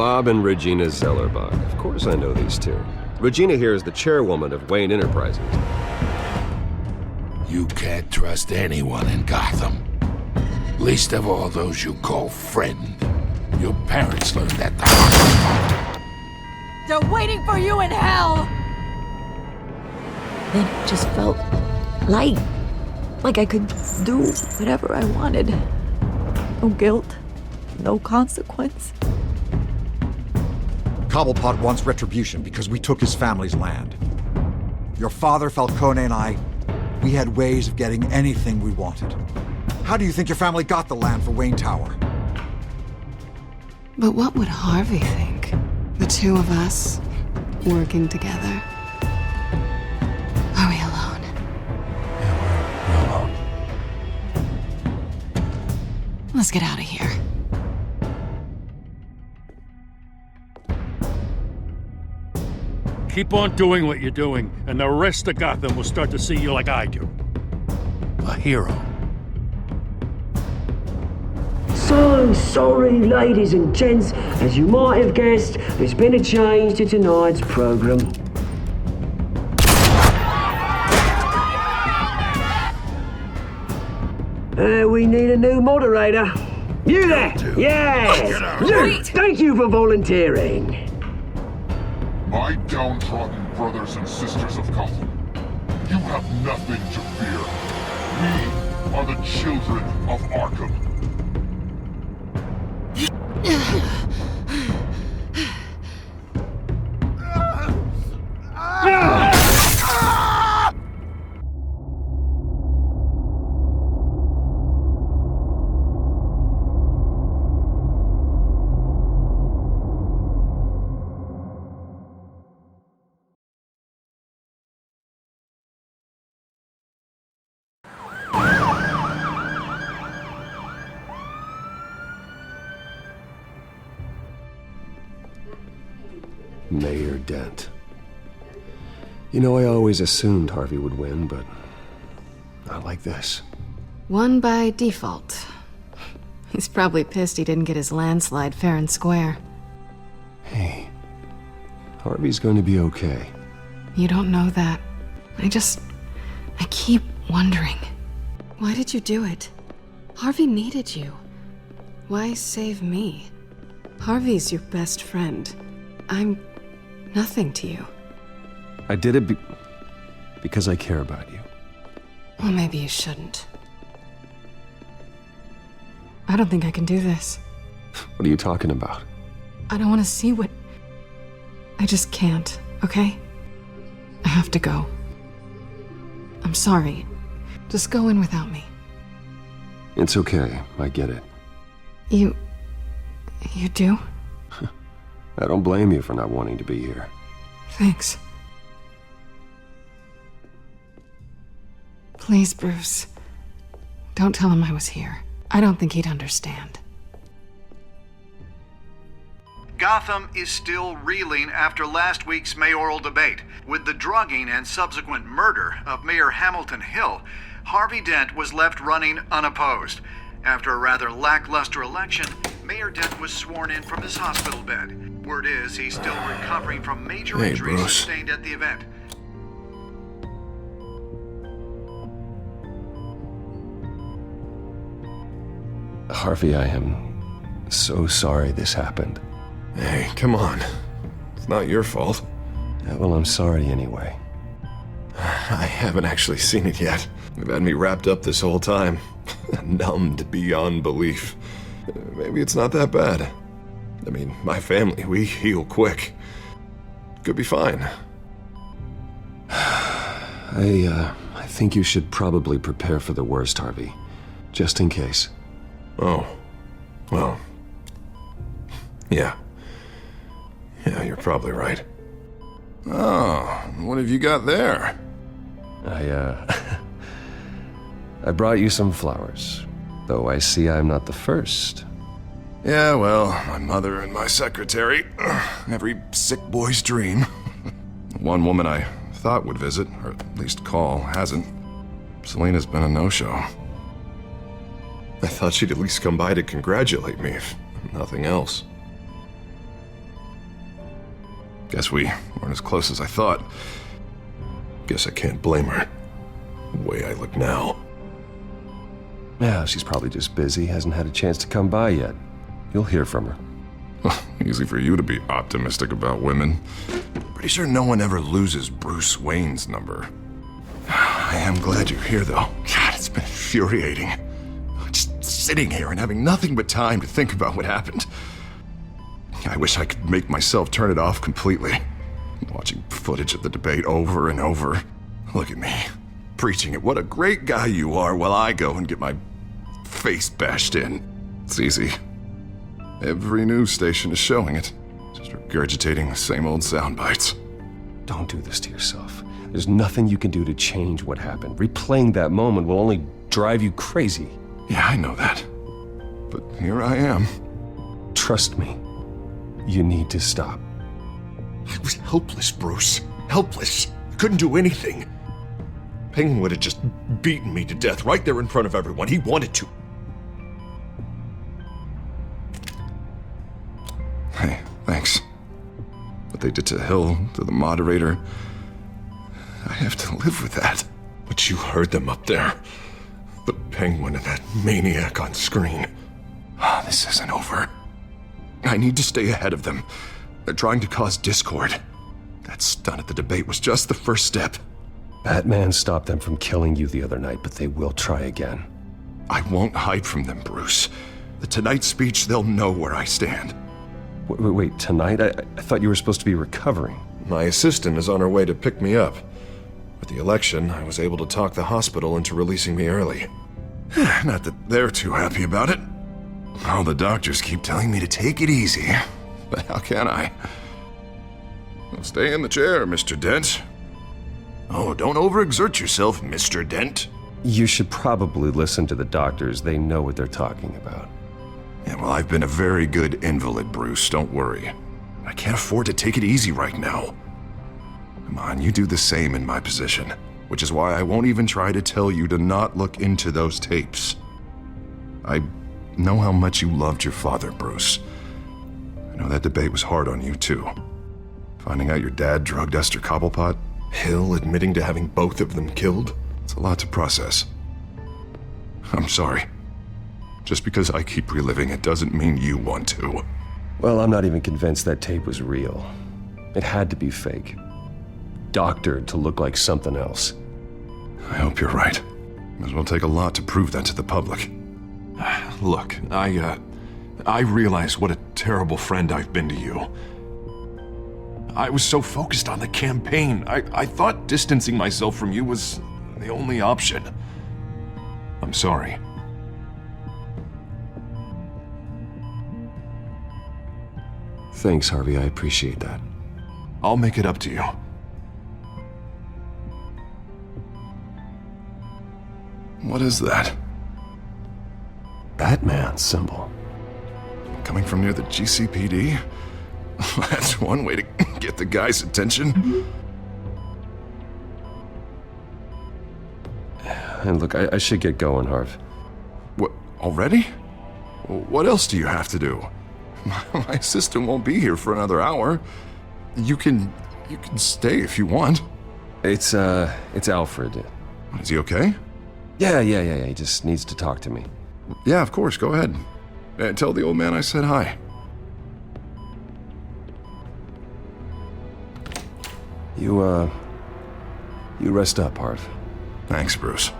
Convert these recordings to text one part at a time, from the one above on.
Bob and Regina Zellerbach. Of course I know these two. Regina here is the chairwoman of Wayne Enterprises. You can't trust anyone in Gotham. Least of all those you call friend. Your parents learned that the hard way. They're waiting for you in hell! Then it just felt light. Like I could do whatever I wanted. No guilt, no consequence. Cobblepot wants retribution because we took his family's land. Your father, Falcone, and I, we had ways of getting anything we wanted. How do you think your family got the land for Wayne Tower? But what would Harvey think? The two of us, working together. Are we alone? Yeah, we're alone. Let's get out of here. Keep on doing what you're doing, and the rest of Gotham will start to see you like I do. A hero. So sorry, ladies and gents. As you might have guessed, there's been a change to tonight's program. We need a new moderator. You there? Yeah! You! Thank you for volunteering. My downtrodden brothers and sisters of Gotham, you have nothing to fear. We are the children of Arkham. Mayor Dent. You know, I always assumed Harvey would win, but not like this. Won by default. He's probably pissed he didn't get his landslide fair and square. Hey, Harvey's going to be okay. You don't know that. I keep wondering. Why did you do it? Harvey needed you. Why save me? Harvey's your best friend. I'm nothing to you. I did it because I care about you. Well, maybe you shouldn't. I don't think I can do this. What are you talking about? I don't want to see what... I just can't, okay? I have to go. I'm sorry. Just go in without me. It's okay. I get it. You do? I don't blame you for not wanting to be here. Thanks. Please, Bruce. Don't tell him I was here. I don't think he'd understand. Gotham is still reeling after last week's mayoral debate. With the drugging and subsequent murder of Mayor Hamilton Hill, Harvey Dent was left running unopposed. After a rather lackluster election, Mayor Dent was sworn in from his hospital bed. Word is he's still recovering from major injuries sustained at the event. Harvey, I am so sorry this happened. Hey, come on. It's not your fault. Yeah, well, I'm sorry anyway. I haven't actually seen it yet. They've had me wrapped up this whole time. Numbed beyond belief. Maybe it's not that bad. I mean, my family, we heal quick. Could be fine. I think you should probably prepare for the worst, Harvey. Just in case. Oh. Well. Yeah. Yeah, you're probably right. Oh, what have you got there? I brought you some flowers. Though I see I'm not the first. Yeah, well, my mother and my secretary. Every sick boy's dream. One woman I thought would visit, or at least call, hasn't. Selena's been a no-show. I thought she'd at least come by to congratulate me, if nothing else. Guess we weren't as close as I thought. Guess I can't blame her. The way I look now. Yeah, she's probably just busy, hasn't had a chance to come by yet. You'll hear from her. Easy for you to be optimistic about women. Pretty sure no one ever loses Bruce Wayne's number. I am glad you're here, though. God, it's been infuriating. Just sitting here and having nothing but time to think about what happened. I wish I could make myself turn it off completely. Watching footage of the debate over and over. Look at me, preaching at what a great guy you are while I go and get my face bashed in. It's easy. Every news station is showing it. Just regurgitating the same old sound bites. Don't do this to yourself. There's nothing you can do to change what happened. Replaying that moment will only drive you crazy. Yeah, I know that. But here I am. Trust me. You need to stop. I was helpless, Bruce. Helpless. I couldn't do anything. Penguin would have just beaten me to death right there in front of everyone. He wanted to. Hey, thanks. What they did to Hill, to the moderator, I have to live with that. But you heard them up there. The Penguin and that maniac on screen. This isn't over. I need to stay ahead of them. They're trying to cause discord. That stunt at the debate was just the first step. Batman stopped them from killing you the other night, but they will try again. I won't hide from them, Bruce. The Tonight speech, they'll know where I stand. Wait, tonight? I thought you were supposed to be recovering. My assistant is on her way to pick me up. With the election, I was able to talk the hospital into releasing me early. Not that they're too happy about it. All the doctors keep telling me to take it easy. But how can I? Well, stay in the chair, Mr. Dent. Oh, don't overexert yourself, Mr. Dent. You should probably listen to the doctors. They know what they're talking about. Yeah, well, I've been a very good invalid, Bruce. Don't worry. I can't afford to take it easy right now. Come on, you do the same in my position. Which is why I won't even try to tell you to not look into those tapes. I know how much you loved your father, Bruce. I know that debate was hard on you, too. Finding out your dad drugged Esther Cobblepot, Hill admitting to having both of them killed, it's a lot to process. I'm sorry. Just because I keep reliving it doesn't mean you want to. Well, I'm not even convinced that tape was real. It had to be fake. Doctored to look like something else. I hope you're right. As well take a lot to prove that to the public. Look, I realize what a terrible friend I've been to you. I was so focused on the campaign. I thought distancing myself from you was the only option. I'm sorry. Thanks, Harvey. I appreciate that. I'll make it up to you. What is that? Batman symbol. Coming from near the GCPD? That's one way to get the guy's attention. And look, I should get going, Harv. What, already? What else do you have to do? My assistant won't be here for another hour. You can stay if you want. It's Alfred. Is he okay? Yeah. He just needs to talk to me. Yeah, of course. Go ahead. Tell the old man I said hi. You rest up, Harv. Thanks, Bruce.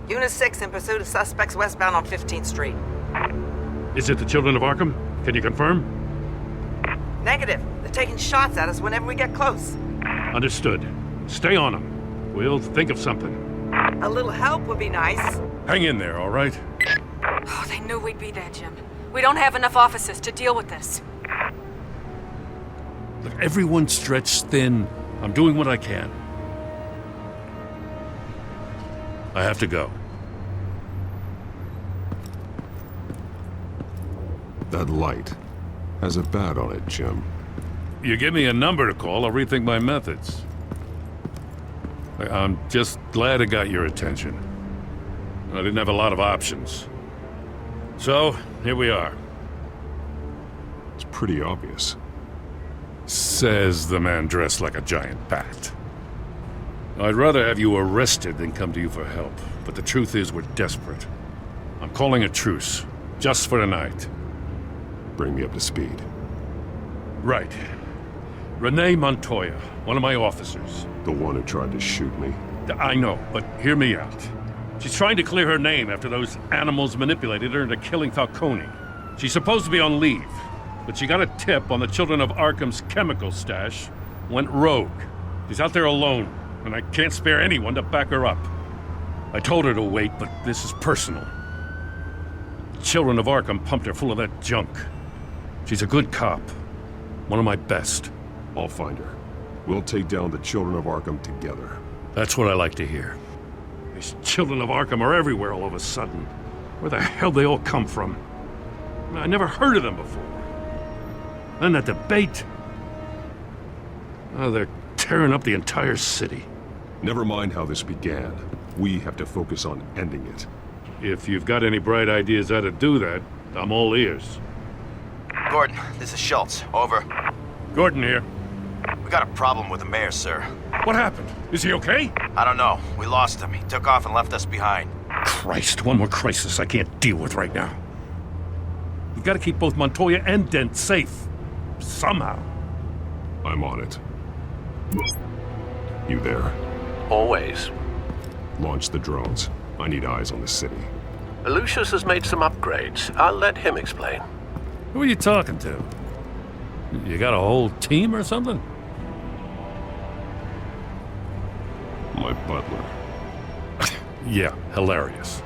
Unit 6 in pursuit of suspects westbound on 15th Street. Is it the Children of Arkham? Can you confirm? Negative. They're taking shots at us whenever we get close. Understood. Stay on them. We'll think of something. A little help would be nice. Hang in there, all right? Oh, they knew we'd be there, Jim. We don't have enough officers to deal with this. Look, everyone's stretched thin. I'm doing what I can. I have to go. That light has a bat on it, Jim. You give me a number to call, I'll rethink my methods. I'm just glad it got your attention. I didn't have a lot of options. So, here we are. It's pretty obvious. Says the man dressed like a giant bat. I'd rather have you arrested than come to you for help, but the truth is we're desperate. I'm calling a truce, just for tonight. Bring me up to speed. Right. Renee Montoya, one of my officers. The one who tried to shoot me? I know, but hear me out. She's trying to clear her name after those animals manipulated her into killing Falcone. She's supposed to be on leave, but she got a tip on the Children of Arkham's chemical stash, went rogue. She's out there alone, and I can't spare anyone to back her up. I told her to wait, but this is personal. Children of Arkham pumped her full of that junk. She's a good cop. One of my best. I'll find her. We'll take down the Children of Arkham together. That's what I like to hear. These Children of Arkham are everywhere all of a sudden. Where the hell they all come from? I never heard of them before. Then that debate. Oh, they're tearing up the entire city. Never mind how this began. We have to focus on ending it. If you've got any bright ideas how to do that, I'm all ears. Gordon, this is Schultz. Over. Gordon here. We got a problem with the mayor, sir. What happened? Is he okay? I don't know. We lost him. He took off and left us behind. Christ, one more crisis I can't deal with right now. We've got to keep both Montoya and Dent safe. Somehow. I'm on it. You there? Always. Launch the drones. I need eyes on the city. Lucius has made some upgrades. I'll let him explain. Who are you talking to? You got a whole team or something? My butler. Yeah, hilarious.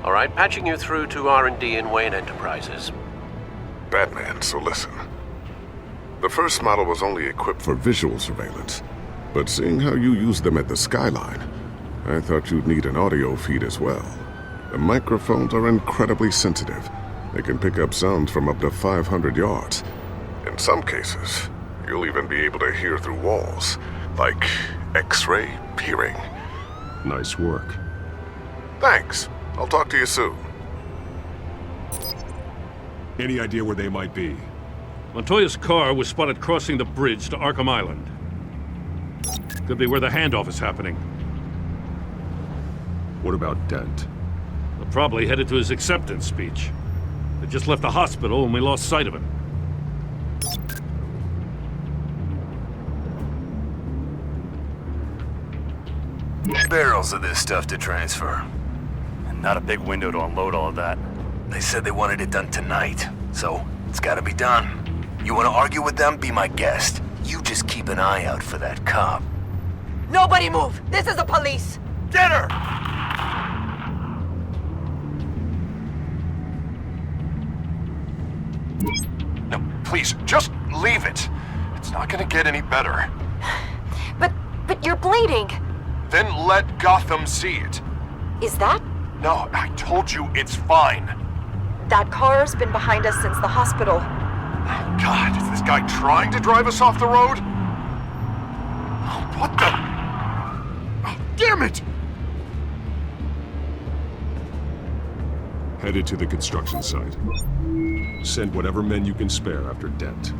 All right, patching you through to R&D in Wayne Enterprises. Batman, so listen. The first model was only equipped for visual surveillance, but seeing how you use them at the Skyline, I thought you'd need an audio feed as well. The microphones are incredibly sensitive. They can pick up sounds from up to 500 yards. In some cases, you'll even be able to hear through walls, like X-ray peering. Nice work. Thanks. I'll talk to you soon. Any idea where they might be? Montoya's car was spotted crossing the bridge to Arkham Island. Could be where the handoff is happening. What about Dent? They're probably headed to his acceptance speech. They just left the hospital and we lost sight of him. Barrels of this stuff to transfer. And not a big window to unload all of that. They said they wanted it done tonight, so it's gotta be done. You wanna argue with them? Be my guest. You just keep an eye out for that cop. Nobody move! This is the police! Get her! No, please, just leave it. It's not gonna get any better. But you're bleeding. Then let Gotham see it. Is that? No, I told you it's fine. That car's been behind us since the hospital. God, is this guy trying to drive us off the road? What the? Oh, damn it! Headed to the construction site. Send whatever men you can spare after Dent.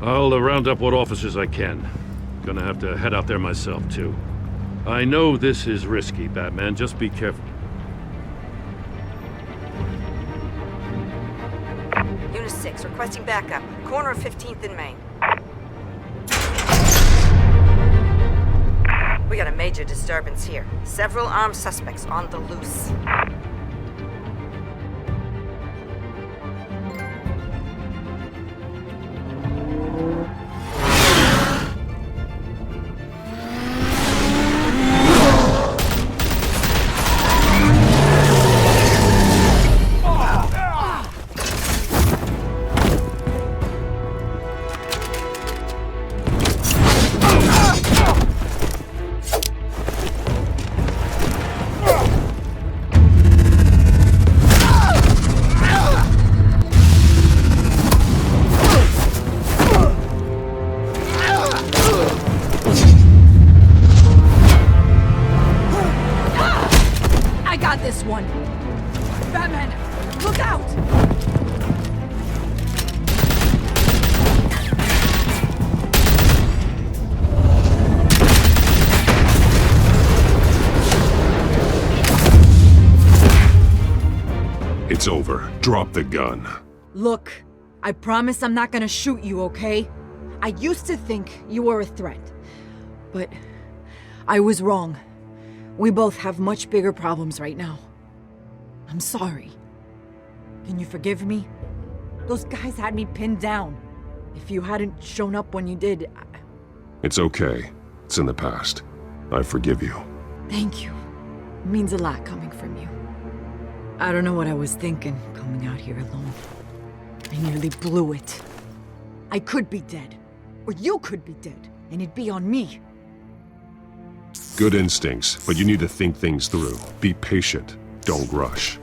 I'll round up what officers I can. Gonna have to head out there myself, too. I know this is risky, Batman. Just be careful. Unit 6, requesting backup. Corner of 15th and Main. We got a major disturbance here. Several armed suspects on the loose. got this one. Batman, look out! It's over. Drop the gun. Look, I promise I'm not gonna shoot you, okay? I used to think you were a threat, but I was wrong. We both have much bigger problems right now. I'm sorry. Can you forgive me? Those guys had me pinned down. If you hadn't shown up when you did, It's okay. It's in the past. I forgive you. Thank you. It means a lot coming from you. I don't know what I was thinking, coming out here alone. I nearly blew it. I could be dead. Or you could be dead, and it'd be on me. Good instincts, but you need to think things through. Be patient. Don't rush.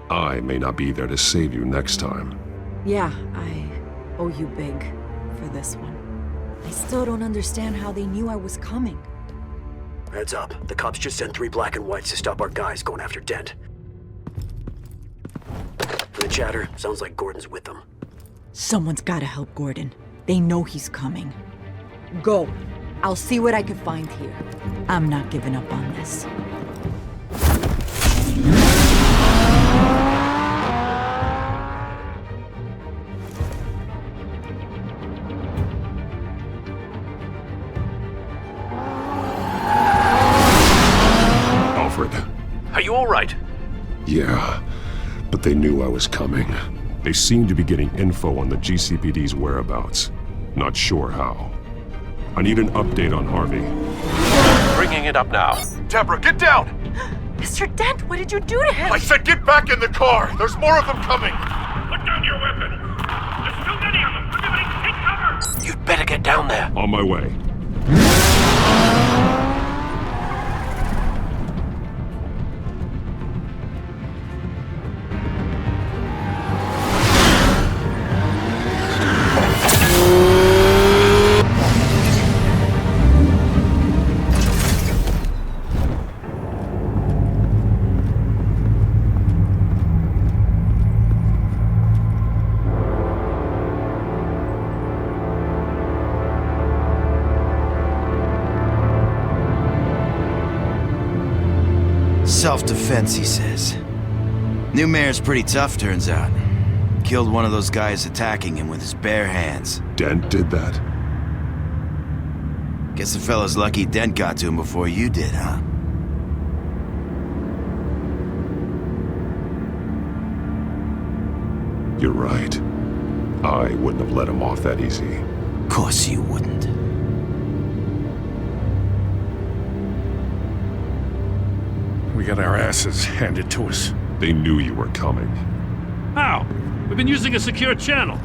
I may not be there to save you next time. Yeah, I owe you big for this one. I still don't understand how they knew I was coming. Heads up. The cops just sent 3 black and whites to stop our guys going after Dent. From the chatter, sounds like Gordon's with them. Someone's gotta help Gordon. They know he's coming. Go. I'll see what I can find here. I'm not giving up on this. Alfred. Are you all right? Yeah, but they knew I was coming. They seem to be getting info on the GCPD's whereabouts. Not sure how. I need an update on Harvey. Bringing it up now. Deborah, get down! Mr. Dent, what did you do to him? I said get back in the car! There's more of them coming! Put down your weapon! There's too many of them! Everybody take cover! You'd better get down there. On my way. Self-defense, he says. New mayor's pretty tough, turns out. Killed one of those guys attacking him with his bare hands. Dent did that? Guess the fella's lucky Dent got to him before you did, huh? You're right. I wouldn't have let him off that easy. Of course you wouldn't. We got our asses handed to us. They knew you were coming. How? We've been using a secure channel.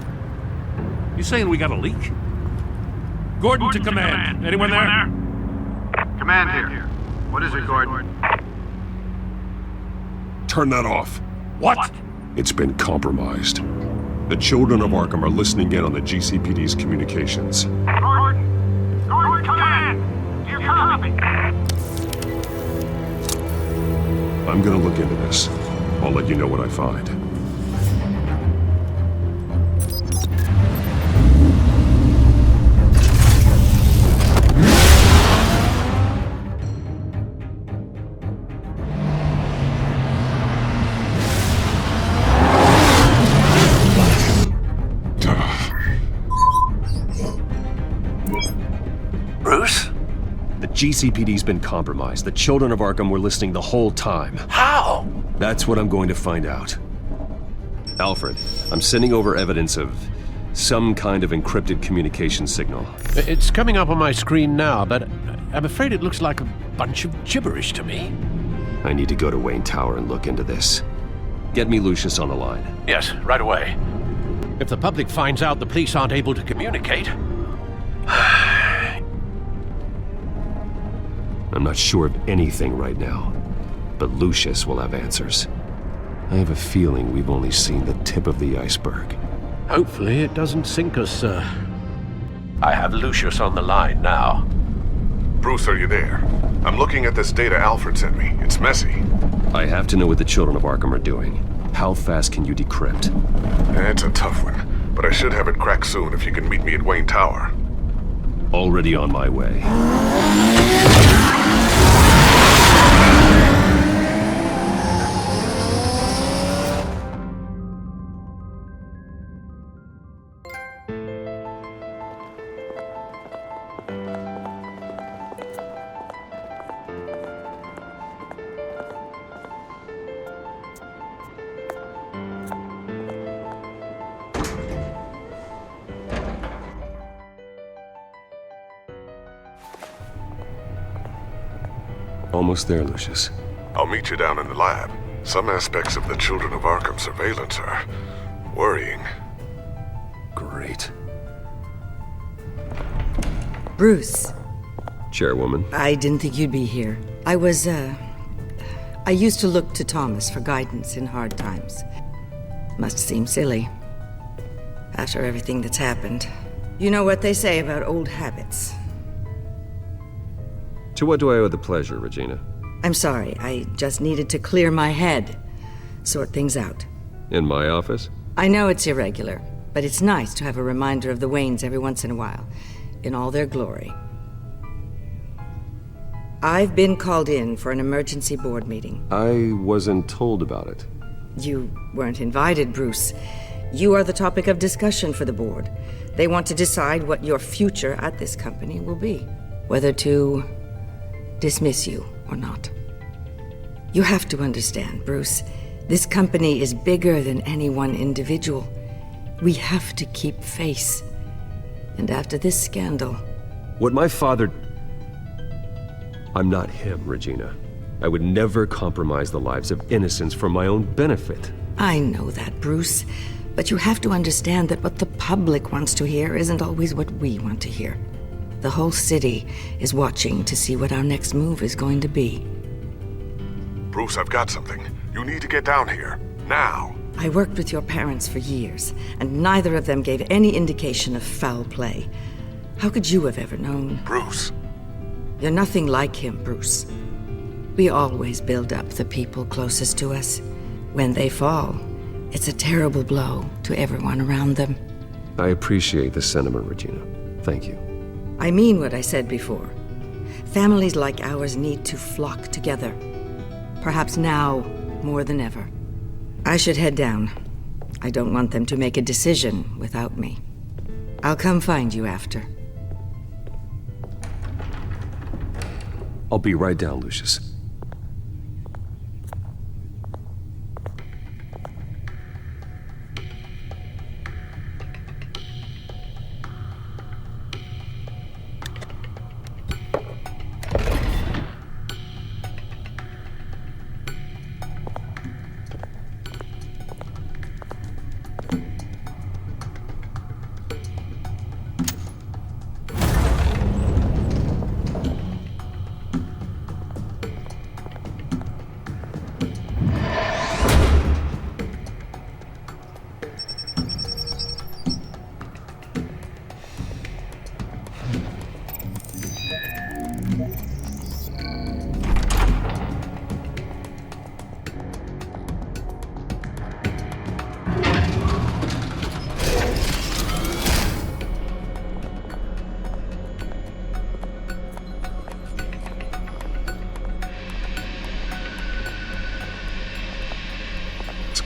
You saying we got a leak? Gordon to command. Anyone there? Command here. What is it, Gordon? Turn that off. What? It's been compromised. The children of Arkham are listening in on the GCPD's communications. Gordon! Gordon, command! Do you copy? I'm gonna look into this. I'll let you know what I find. Bruce? The GCPD's been compromised. The children of Arkham were listening the whole time. How? That's what I'm going to find out. Alfred, I'm sending over evidence of some kind of encrypted communication signal. It's coming up on my screen now, but I'm afraid it looks like a bunch of gibberish to me. I need to go to Wayne Tower and look into this. Get me Lucius on the line. Yes, right away. If the public finds out the police aren't able to communicate... I'm not sure of anything right now, but Lucius will have answers. I have a feeling we've only seen the tip of the iceberg. Hopefully it doesn't sink us, sir. I have Lucius on the line now. Bruce, are you there? I'm looking at this data Alfred sent me. It's messy. I have to know what the Children of Arkham are doing. How fast can you decrypt? It's a tough one, but I should have it cracked soon if you can meet me at Wayne Tower. Already on my way. Almost there, Lucius. I'll meet you down in the lab. Some aspects of the Children of Arkham surveillance are worrying. Great. Bruce. Chairwoman. I didn't think you'd be here. I used to look to Thomas for guidance in hard times. Must seem silly. After everything that's happened. You know what they say about old habits. To what do I owe the pleasure, Regina? I'm sorry, I just needed to clear my head. Sort things out. In my office? I know it's irregular, but it's nice to have a reminder of the Waynes every once in a while, in all their glory. I've been called in for an emergency board meeting. I wasn't told about it. You weren't invited, Bruce. You are the topic of discussion for the board. They want to decide what your future at this company will be. Whether to dismiss you or not. You have to understand, Bruce. This company is bigger than any one individual. We have to keep face. And after this scandal... What my father... I'm not him, Regina. I would never compromise the lives of innocents for my own benefit. I know that, Bruce. But you have to understand that what the public wants to hear isn't always what we want to hear. The whole city is watching to see what our next move is going to be. Bruce, I've got something. You need to get down here. Now. I worked with your parents for years, and neither of them gave any indication of foul play. How could you have ever known? Bruce. You're nothing like him, Bruce. We always build up the people closest to us. When they fall, it's a terrible blow to everyone around them. I appreciate the sentiment, Regina. Thank you. I mean what I said before. Families like ours need to flock together. Perhaps now more than ever. I should head down. I don't want them to make a decision without me. I'll come find you after. I'll be right down, Lucius.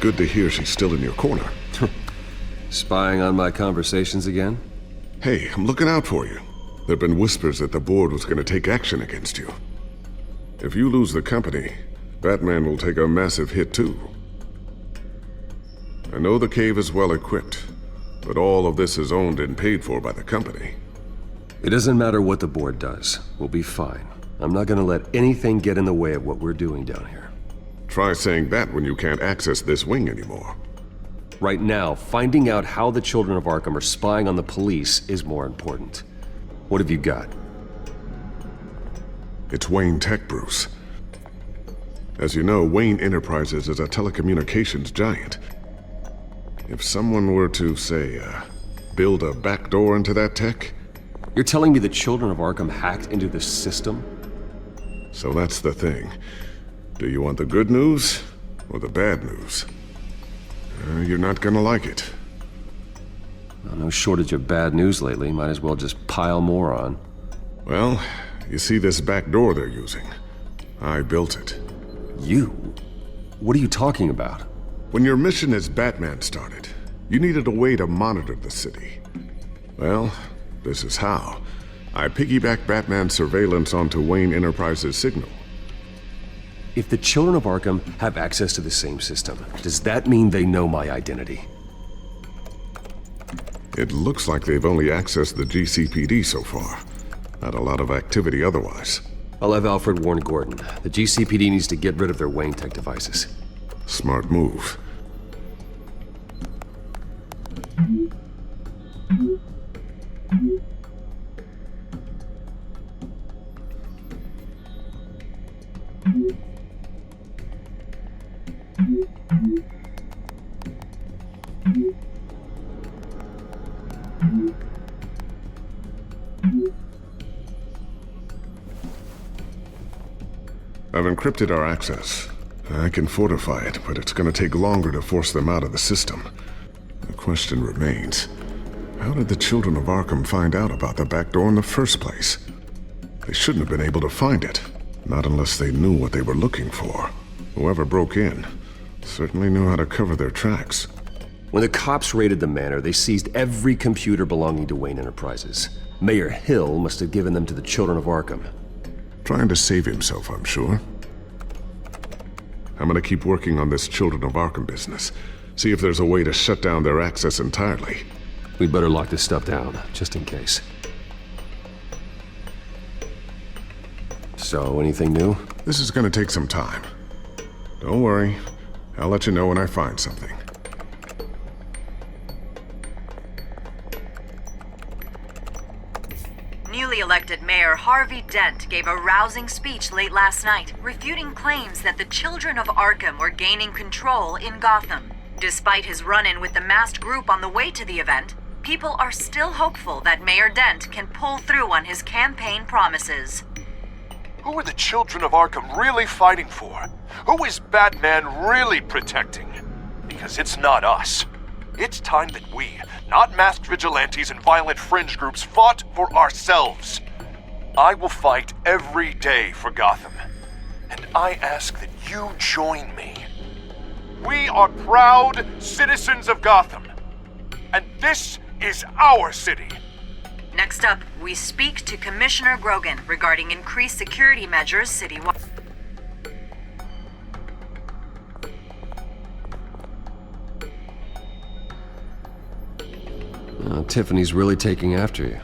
Good to hear she's still in your corner. Spying on my conversations again? Hey, I'm looking out for you. There've been whispers that the board was going to take action against you. If you lose the company, Batman will take a massive hit too. I know the cave is well equipped, but all of this is owned and paid for by the company. It doesn't matter what the board does. We'll be fine. I'm not gonna let anything get in the way of what we're doing down here. Try saying that when you can't access this wing anymore. Right now, finding out how the Children of Arkham are spying on the police is more important. What have you got? It's Wayne Tech, Bruce. As you know, Wayne Enterprises is a telecommunications giant. If someone were to, say, build a backdoor into that tech... You're telling me the Children of Arkham hacked into this system? So that's the thing. Do you want the good news or the bad news? You're not gonna like it. Well, no shortage of bad news lately. Might as well just pile more on. Well, you see this back door they're using? I built it. You? What are you talking about? When your mission as Batman started, you needed a way to monitor the city. Well, this is how. I piggybacked Batman's surveillance onto Wayne Enterprises' signal. If the Children of Arkham have access to the same system, does that mean they know my identity? It looks like they've only accessed the GCPD so far. Not a lot of activity otherwise. I'll have Alfred warn Gordon. The GCPD needs to get rid of their Wayne Tech devices. Smart move. I've encrypted our access. I can fortify it, but it's gonna take longer to force them out of the system. The question remains, how did the Children of Arkham find out about the back door in the first place? They shouldn't have been able to find it, not unless they knew what they were looking for. Whoever broke in certainly knew how to cover their tracks. When the cops raided the manor, they seized every computer belonging to Wayne Enterprises. Mayor Hill must have given them to the Children of Arkham. Trying to save himself, I'm sure. I'm gonna keep working on this Children of Arkham business. See if there's a way to shut down their access entirely. We'd better lock this stuff down, just in case. So, anything new? This is gonna take some time. Don't worry. I'll let you know when I find something. Newly elected Mayor Harvey Dent gave a rousing speech late last night, refuting claims that the Children of Arkham were gaining control in Gotham. Despite his run-in with the masked group on the way to the event, people are still hopeful that Mayor Dent can pull through on his campaign promises. Who are the Children of Arkham really fighting for? Who is Batman really protecting? Because it's not us. It's time that we, not masked vigilantes and violent fringe groups, fought for ourselves. I will fight every day for Gotham. And I ask that you join me. We are proud citizens of Gotham. And this is our city. Next up, we speak to Commissioner Grogan regarding increased security measures citywide. Tiffany's really taking after you.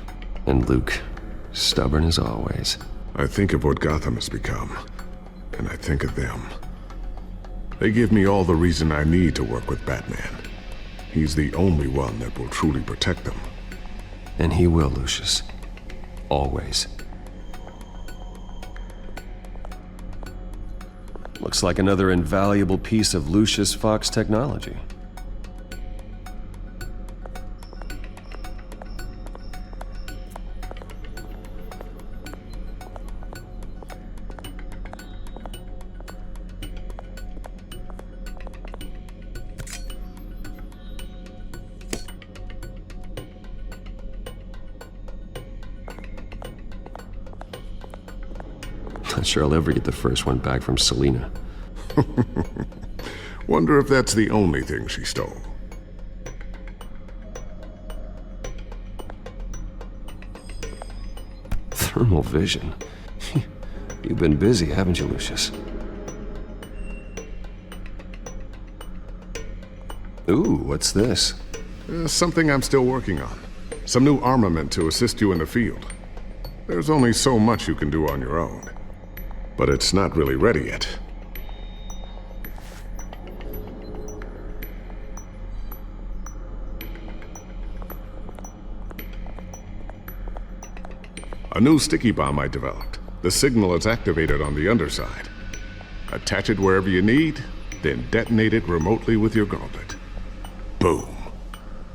And Luke, stubborn as always. I think of what Gotham has become, and I think of them. They give me all the reason I need to work with Batman. He's the only one that will truly protect them. And he will, Lucius. Always. Looks like another invaluable piece of Lucius Fox technology. Not sure I'll ever get the first one back from Selina. Wonder if that's the only thing she stole. Thermal vision. You've been busy, haven't you, Lucius? Ooh, what's this? Something I'm still working on. Some new armament to assist you in the field. There's only so much you can do on your own. But it's not really ready yet. A new sticky bomb I developed. The signal is activated on the underside. Attach it wherever you need, then detonate it remotely with your gauntlet. Boom.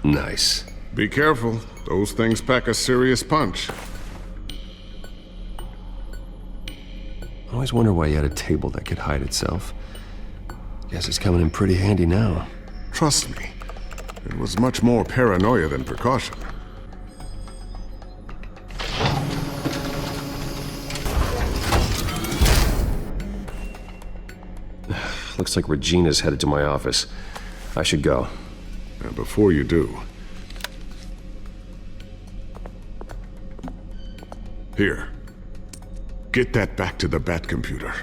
Nice. Be careful. Those things pack a serious punch. Oh, always wonder why you had a table that could hide itself. Guess it's coming in pretty handy now. Trust me, it was much more paranoia than precaution. Looks like Regina's headed to my office. I should go. And before you do... Here. Get that back to the Bat computer.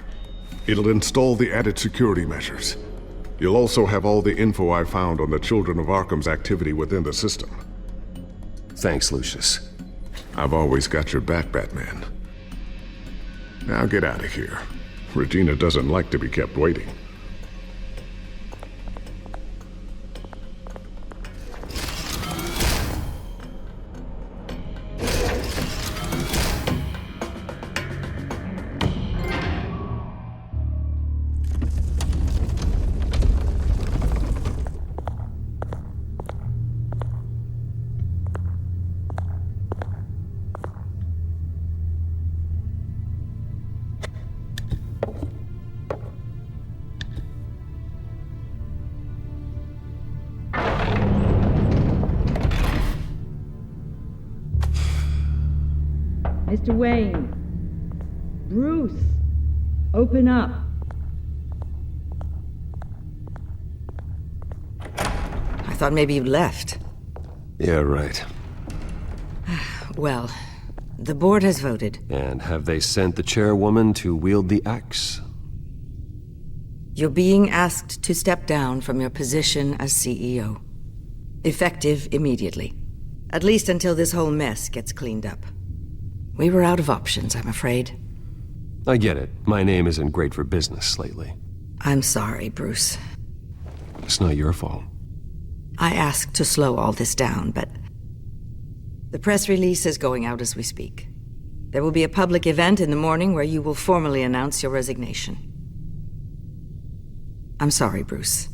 It'll install the added security measures. You'll also have all the info I found on the Children of Arkham's activity within the system. Thanks, Lucius. I've always got your back, Batman. Now get out of here. Regina doesn't like to be kept waiting. Mr. Wayne. Bruce. Open up. I thought maybe you left. Yeah, right. Well, the board has voted. And have they sent the chairwoman to wield the axe? You're being asked to step down from your position as CEO. Effective immediately. At least until this whole mess gets cleaned up. We were out of options, I'm afraid. I get it. My name isn't great for business lately. I'm sorry, Bruce. It's not your fault. I asked to slow all this down, but... The press release is going out as we speak. There will be a public event in the morning where you will formally announce your resignation. I'm sorry, Bruce.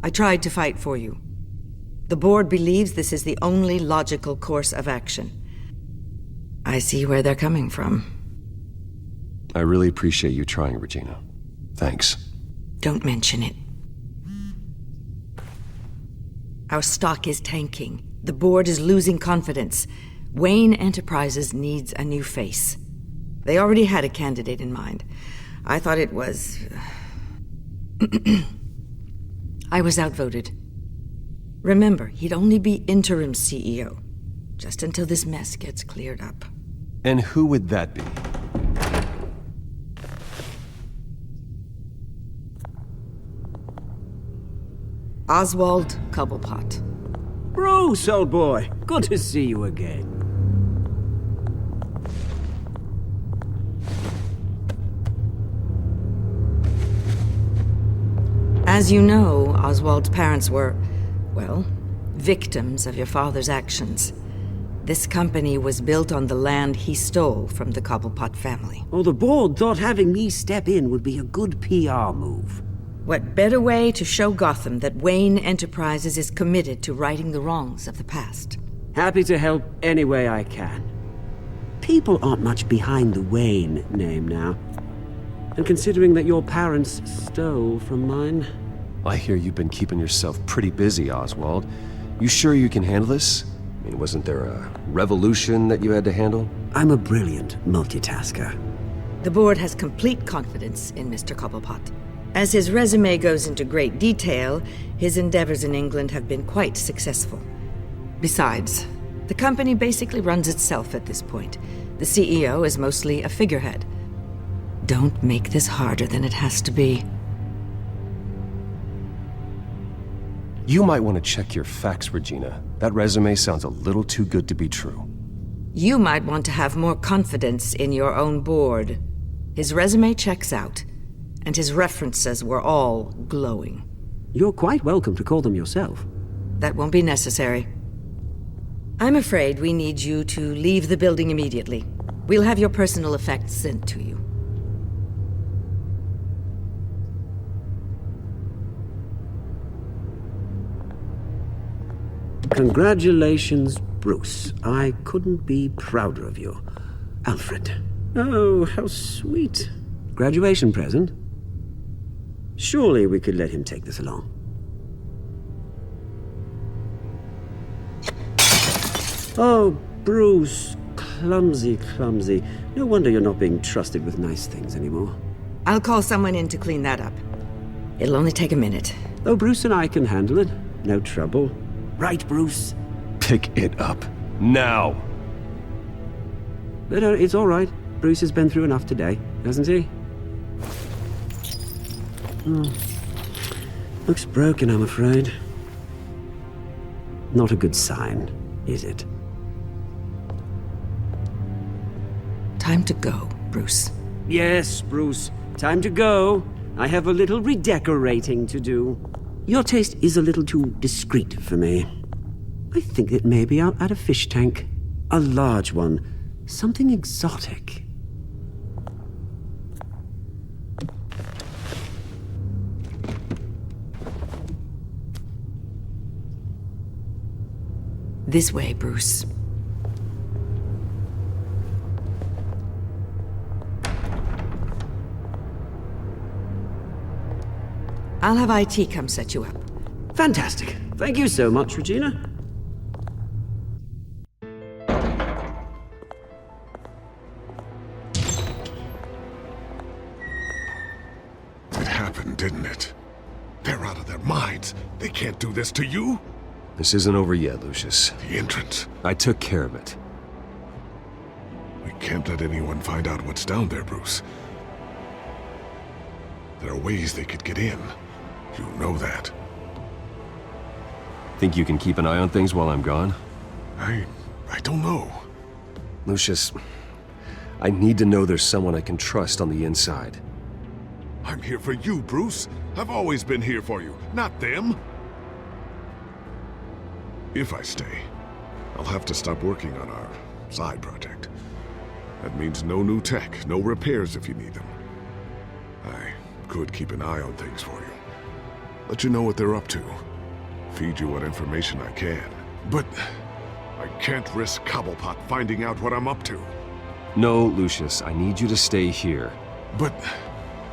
I tried to fight for you. The board believes this is the only logical course of action. I see where they're coming from. I really appreciate you trying, Regina. Thanks. Don't mention it. Our stock is tanking. The board is losing confidence. Wayne Enterprises needs a new face. They already had a candidate in mind. I thought it was... I was outvoted. Remember, he'd only be interim CEO. Just until this mess gets cleared up. And who would that be? Oswald Cobblepot. Bruce, old boy. Good to see you again. As you know, Oswald's parents were, well, victims of your father's actions. This company was built on the land he stole from the Cobblepot family. Well, the board thought having me step in would be a good PR move. What better way to show Gotham that Wayne Enterprises is committed to righting the wrongs of the past? Happy to help any way I can. People aren't much behind the Wayne name now. And considering that your parents stole from mine... I hear you've been keeping yourself pretty busy, Oswald. You sure you can handle this? I mean, wasn't there a revolution that you had to handle? I'm a brilliant multitasker. The board has complete confidence in Mr. Cobblepot. As his resume goes into great detail, his endeavors in England have been quite successful. Besides, the company basically runs itself at this point. The CEO is mostly a figurehead. Don't make this harder than it has to be. You might want to check your facts, Regina. That resume sounds a little too good to be true. You might want to have more confidence in your own board. His resume checks out, and his references were all glowing. You're quite welcome to call them yourself. That won't be necessary. I'm afraid we need you to leave the building immediately. We'll have your personal effects sent to you. Congratulations, Bruce. I couldn't be prouder of you. Alfred. Oh, how sweet. Graduation present? Surely we could let him take this along. Oh, Bruce. Clumsy, clumsy. No wonder you're not being trusted with nice things anymore. I'll call someone in to clean that up. It'll only take a minute. Oh, Bruce and I can handle it. No trouble. Right, Bruce? Pick it up. Now! No, it's all right. Bruce has been through enough today, hasn't he? Looks broken, I'm afraid. Not a good sign, is it? Time to go, Bruce. Yes, Bruce. Time to go. I have a little redecorating to do. Your taste is a little too discreet for me. I think that maybe I'll add a fish tank. A large one. Something exotic. This way, Bruce. I'll have IT come set you up. Fantastic. Thank you so much, Regina. It happened, didn't it? They're out of their minds. They can't do this to you. This isn't over yet, Lucius. The entrance. I took care of it. We can't let anyone find out what's down there, Bruce. There are ways they could get in. You know that. Think you can keep an eye on things while I'm gone? I don't know. Lucius, I need to know there's someone I can trust on the inside. I'm here for you, Bruce. I've always been here for you, not them. If I stay, I'll have to stop working on our side project. That means no new tech, no repairs if you need them. I could keep an eye on things for you. Let you know what they're up to. Feed you what information I can. But I can't risk Cobblepot finding out what I'm up to. No, Lucius, I need you to stay here. But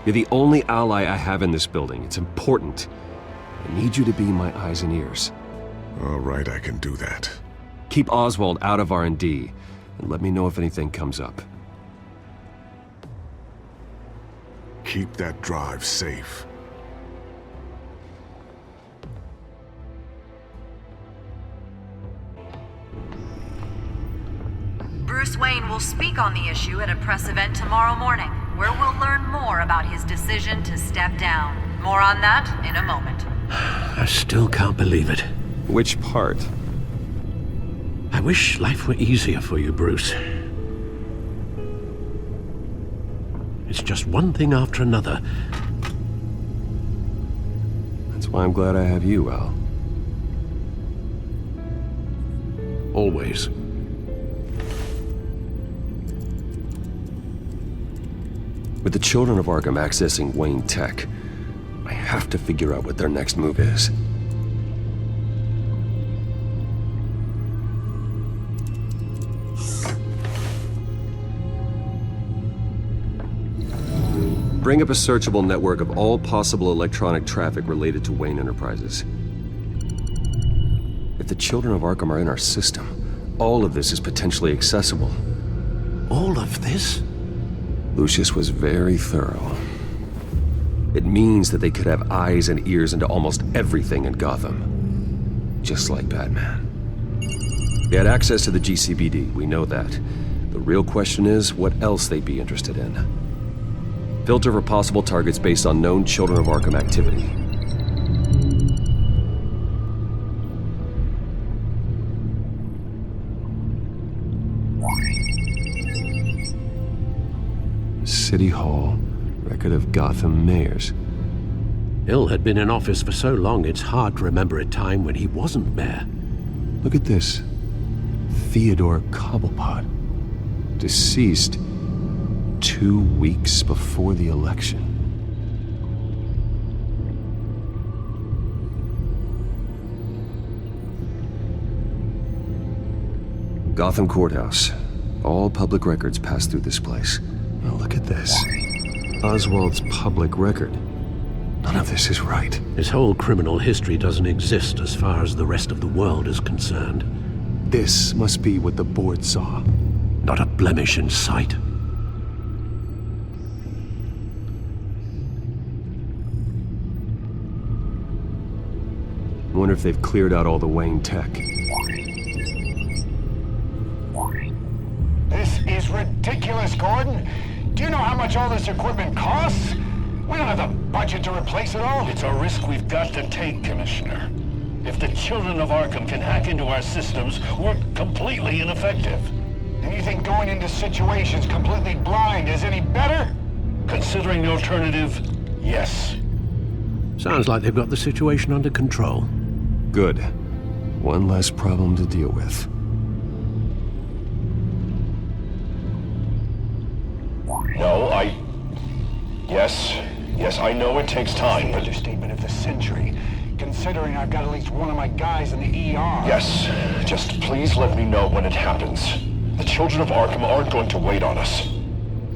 you're the only ally I have in this building. It's important. I need you to be my eyes and ears. All right, I can do that. Keep Oswald out of R&D, and let me know if anything comes up. Keep that drive safe. Bruce Wayne will speak on the issue at a press event tomorrow morning, where we'll learn more about his decision to step down. More on that in a moment. I still can't believe it. Which part? I wish life were easier for you, Bruce. It's just one thing after another. That's why I'm glad I have you, Al. Always. With the children of Arkham accessing Wayne Tech, I have to figure out what their next move is. Bring up a searchable network of all possible electronic traffic related to Wayne Enterprises. If the children of Arkham are in our system, all of this is potentially accessible. All of this? Lucius was very thorough. It means that they could have eyes and ears into almost everything in Gotham. Just like Batman. They had access to the GCPD, we know that. The real question is, what else they'd be interested in. Filter for possible targets based on known Children of Arkham activity. City Hall, record of Gotham mayors. Hill had been in office for so long, it's hard to remember a time when he wasn't mayor. Look at this. Theodore Cobblepot. Deceased 2 weeks before the election. Gotham Courthouse. All public records pass through this place. Now look at this. Oswald's public record. None of this is right. His whole criminal history doesn't exist as far as the rest of the world is concerned. This must be what the board saw. Not a blemish in sight. I wonder if they've cleared out all the Wayne tech. This is ridiculous, Gordon. Do you know how much all this equipment costs? We don't have the budget to replace it all. It's a risk we've got to take, Commissioner. If the children of Arkham can hack into our systems, we're completely ineffective. And you think going into situations completely blind is any better? Considering the alternative, yes. Sounds like they've got the situation under control. Good. One less problem to deal with. No, Yes, I know it takes time, but... Understatement of the century, considering I've got at least one of my guys in the ER. Yes, just please let me know when it happens. The children of Arkham aren't going to wait on us.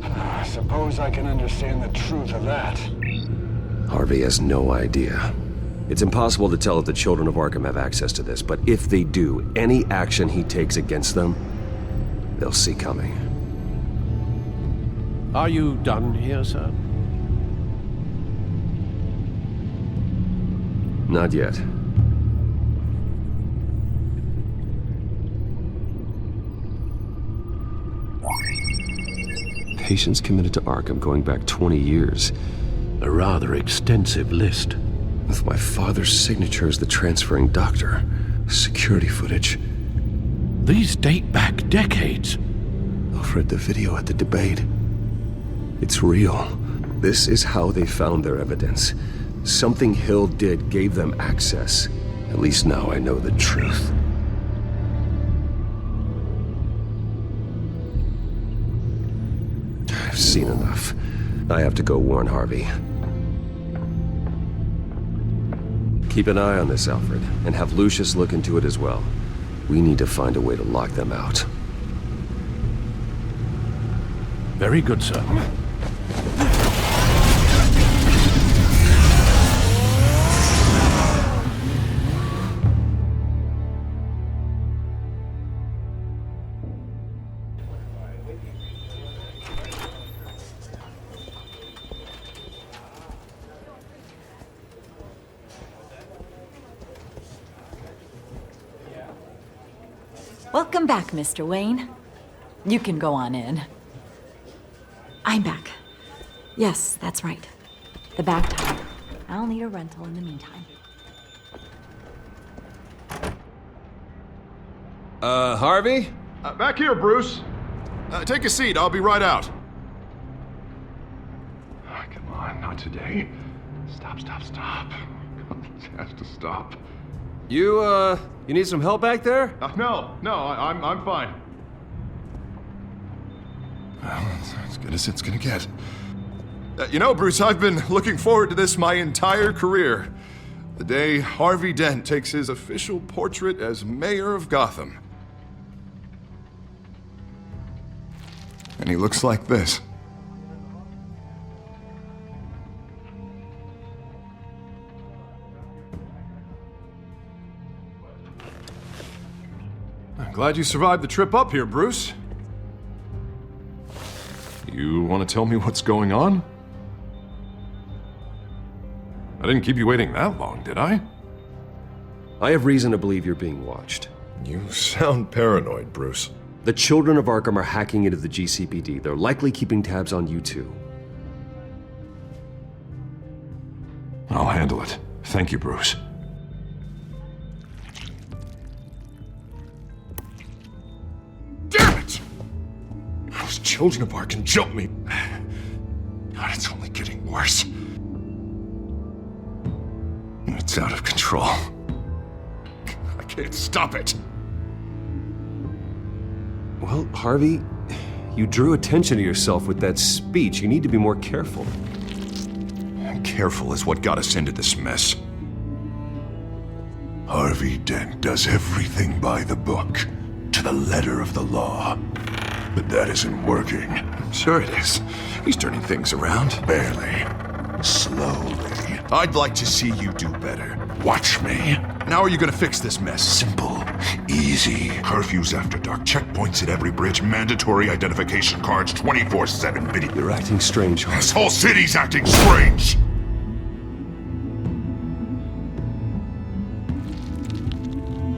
I suppose I can understand the truth of that. Harvey has no idea. It's impossible to tell if the children of Arkham have access to this, but if they do, any action he takes against them, they'll see coming. Are you done here, sir? Not yet. Patients committed to Arkham going back 20 years. A rather extensive list. With my father's signature as the transferring doctor. Security footage. These date back decades. I've read the video at the debate. It's real. This is how they found their evidence. Something Hill did gave them access. At least now I know the truth. I've seen enough. I have to go warn Harvey. Keep an eye on this, Alfred, and have Lucius look into it as well. We need to find a way to lock them out. Very good, sir. Welcome back, Mr. Wayne. You can go on in. I'm back. Yes, that's right. The back tire. I'll need a rental in the meantime. Harvey? Back here, Bruce. Take a seat, I'll be right out. Oh, come on, not today. Stop. It has to stop. You need some help back there? No, I'm fine. Well, it's as good as it's gonna get. You know, Bruce, I've been looking forward to this my entire career. The day Harvey Dent takes his official portrait as mayor of Gotham. And he looks like this. I'm glad you survived the trip up here, Bruce. You want to tell me what's going on? I didn't keep you waiting that long, did I? I have reason to believe you're being watched. You sound paranoid, Bruce. The children of Arkham are hacking into the GCPD. They're likely keeping tabs on you too. I'll handle it. Thank you, Bruce. Damn it! Those children of Arkham jumped me. God, it's only getting worse. It's out of control. I can't stop it. Well, Harvey, you drew attention to yourself with that speech. You need to be more careful. Careful is what got us into this mess. Harvey Dent does everything by the book, to the letter of the law. But that isn't working. Sure it is. He's turning things around. Barely. Slowly. I'd like to see you do better. Watch me. And how are you gonna fix this mess? Simple. Easy. Curfews after dark. Checkpoints at every bridge. Mandatory identification cards 24/7 video. You're acting strange, Harvey. This whole city's acting strange!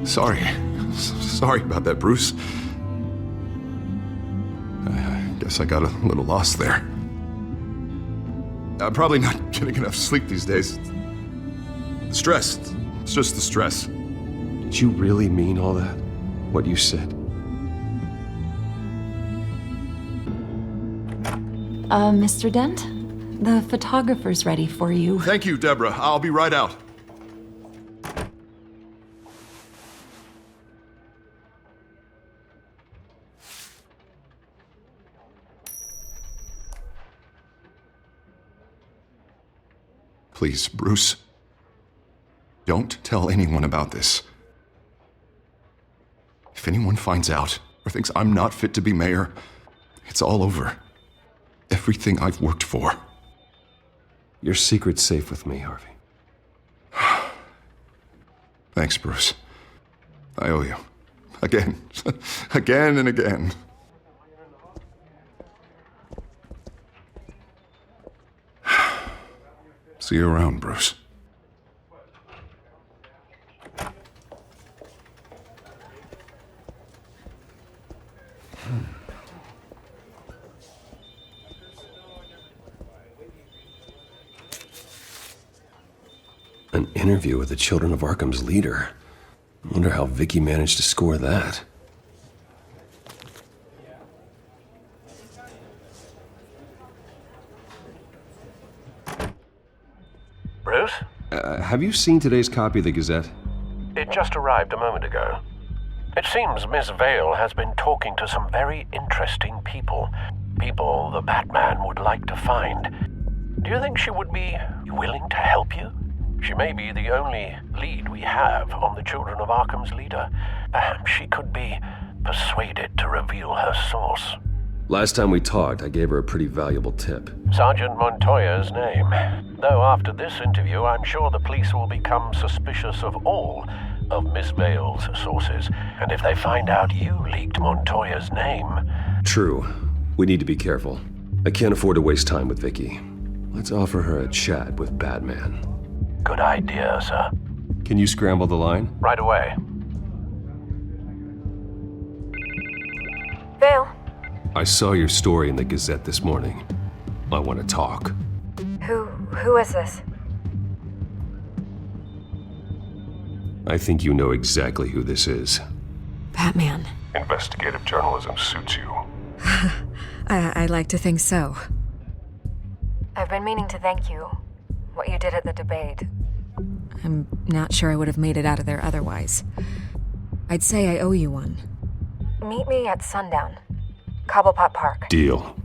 Sorry about that, Bruce. I guess I got a little lost there. I'm probably not getting enough sleep these days. The stress. It's just the stress. Did you really mean all that? What you said? Mr. Dent? The photographer's ready for you. Thank you, Deborah. I'll be right out. Please, Bruce. Don't tell anyone about this. If anyone finds out or thinks I'm not fit to be mayor, it's all over. Everything I've worked for. Your secret's safe with me, Harvey. Thanks, Bruce. I owe you. Again. Again and again. See you around, Bruce. An interview with the Children of Arkham's leader. I wonder how Vicky managed to score that. Bruce? Have you seen today's copy of the Gazette? It just arrived a moment ago. It seems Miss Vale has been talking to some very interesting people. People the Batman would like to find. Do you think she would be willing to help you? She may be the only lead we have on the Children of Arkham's leader. Perhaps she could be persuaded to reveal her source. Last time we talked, I gave her a pretty valuable tip. Sergeant Montoya's name. Though after this interview, I'm sure the police will become suspicious of all of Miss Vale's sources. And if they find out you leaked Montoya's name... True. We need to be careful. I can't afford to waste time with Vicky. Let's offer her a chat with Batman. Good idea, sir. Can you scramble the line? Right away. Vale. I saw your story in the Gazette this morning. I want to talk. Who is this? I think you know exactly who this is. Batman. Investigative journalism suits you. I'd like to think so. I've been meaning to thank you. What you did at the debate. I'm not sure I would have made it out of there otherwise. I'd say I owe you one. Meet me at sundown. Cobblepot Park. Deal.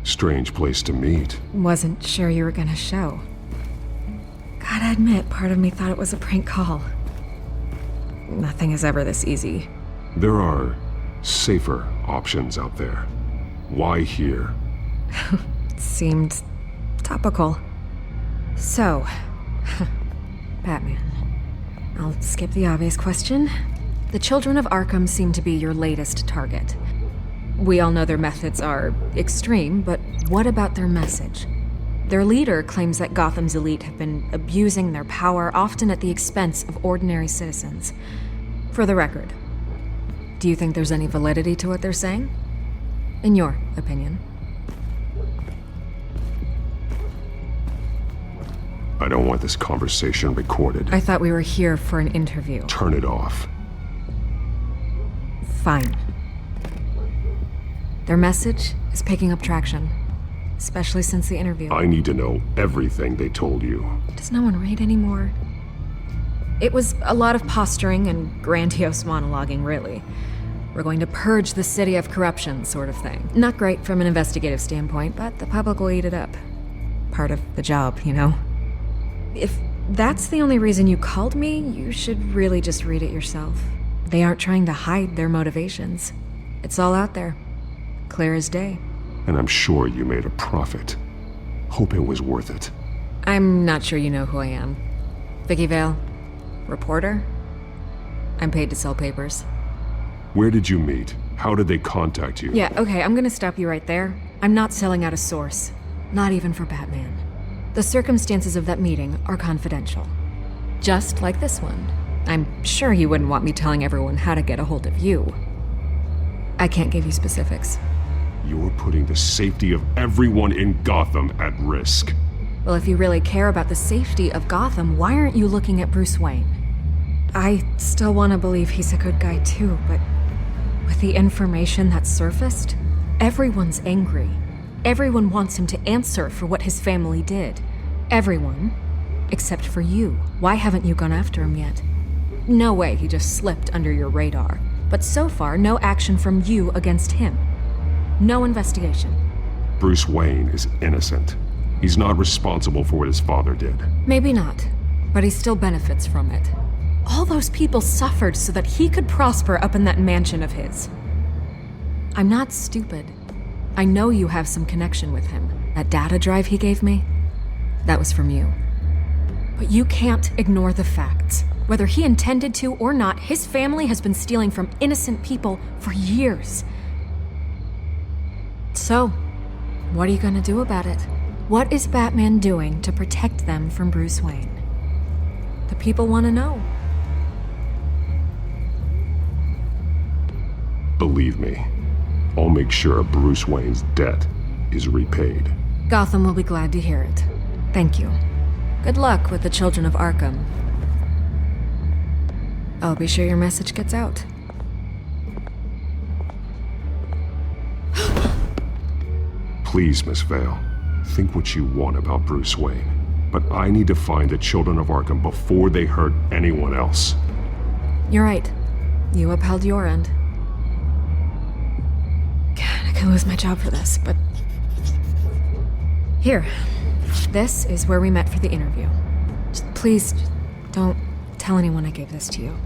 Strange place to meet. Wasn't sure you were gonna show. Gotta admit, part of me thought it was a prank call. Nothing is ever this easy. There are safer options out there. Why here? Seemed topical. So, Batman. I'll skip the obvious question. The Children of Arkham seem to be your latest target. We all know their methods are extreme, but what about their message? Their leader claims that Gotham's elite have been abusing their power, often at the expense of ordinary citizens. For the record, do you think there's any validity to what they're saying? In your opinion? I don't want this conversation recorded. I thought we were here for an interview. Turn it off. Fine. Their message is picking up traction, especially since the interview. I need to know everything they told you. Does no one read anymore? It was a lot of posturing and grandiose monologuing, really. We're going to purge the city of corruption, sort of thing. Not great from an investigative standpoint, but the public will eat it up. Part of the job, you know? If that's the only reason you called me, you should really just read it yourself. They aren't trying to hide their motivations. It's all out there. Clear as day. And I'm sure you made a profit. Hope it was worth it. I'm not sure you know who I am. Vicky Vale. Reporter? I'm paid to sell papers. Where did you meet? How did they contact you? Yeah, okay, I'm gonna stop you right there. I'm not selling out a source. Not even for Batman. The circumstances of that meeting are confidential. Just like this one. I'm sure you wouldn't want me telling everyone how to get a hold of you. I can't give you specifics. You're putting the safety of everyone in Gotham at risk. Well, if you really care about the safety of Gotham, why aren't you looking at Bruce Wayne? I still want to believe he's a good guy too, but with the information that surfaced, everyone's angry. Everyone wants him to answer for what his family did. Everyone, except for you. Why haven't you gone after him yet? No way he just slipped under your radar. But so far, no action from you against him. No investigation. Bruce Wayne is innocent. He's not responsible for what his father did. Maybe not, but he still benefits from it. All those people suffered so that he could prosper up in that mansion of his. I'm not stupid. I know you have some connection with him. That data drive he gave me, that was from you. But you can't ignore the facts. Whether he intended to or not, his family has been stealing from innocent people for years. So, what are you gonna do about it? What is Batman doing to protect them from Bruce Wayne? The people want to know. Believe me, I'll make sure Bruce Wayne's debt is repaid. Gotham will be glad to hear it. Thank you. Good luck with the Children of Arkham. I'll be sure your message gets out. Please, Miss Vale, think what you want about Bruce Wayne. But I need to find the Children of Arkham before they hurt anyone else. You're right. You upheld your end. God, I could lose my job for this, but... Here. This is where we met for the interview. Please, don't tell anyone I gave this to you.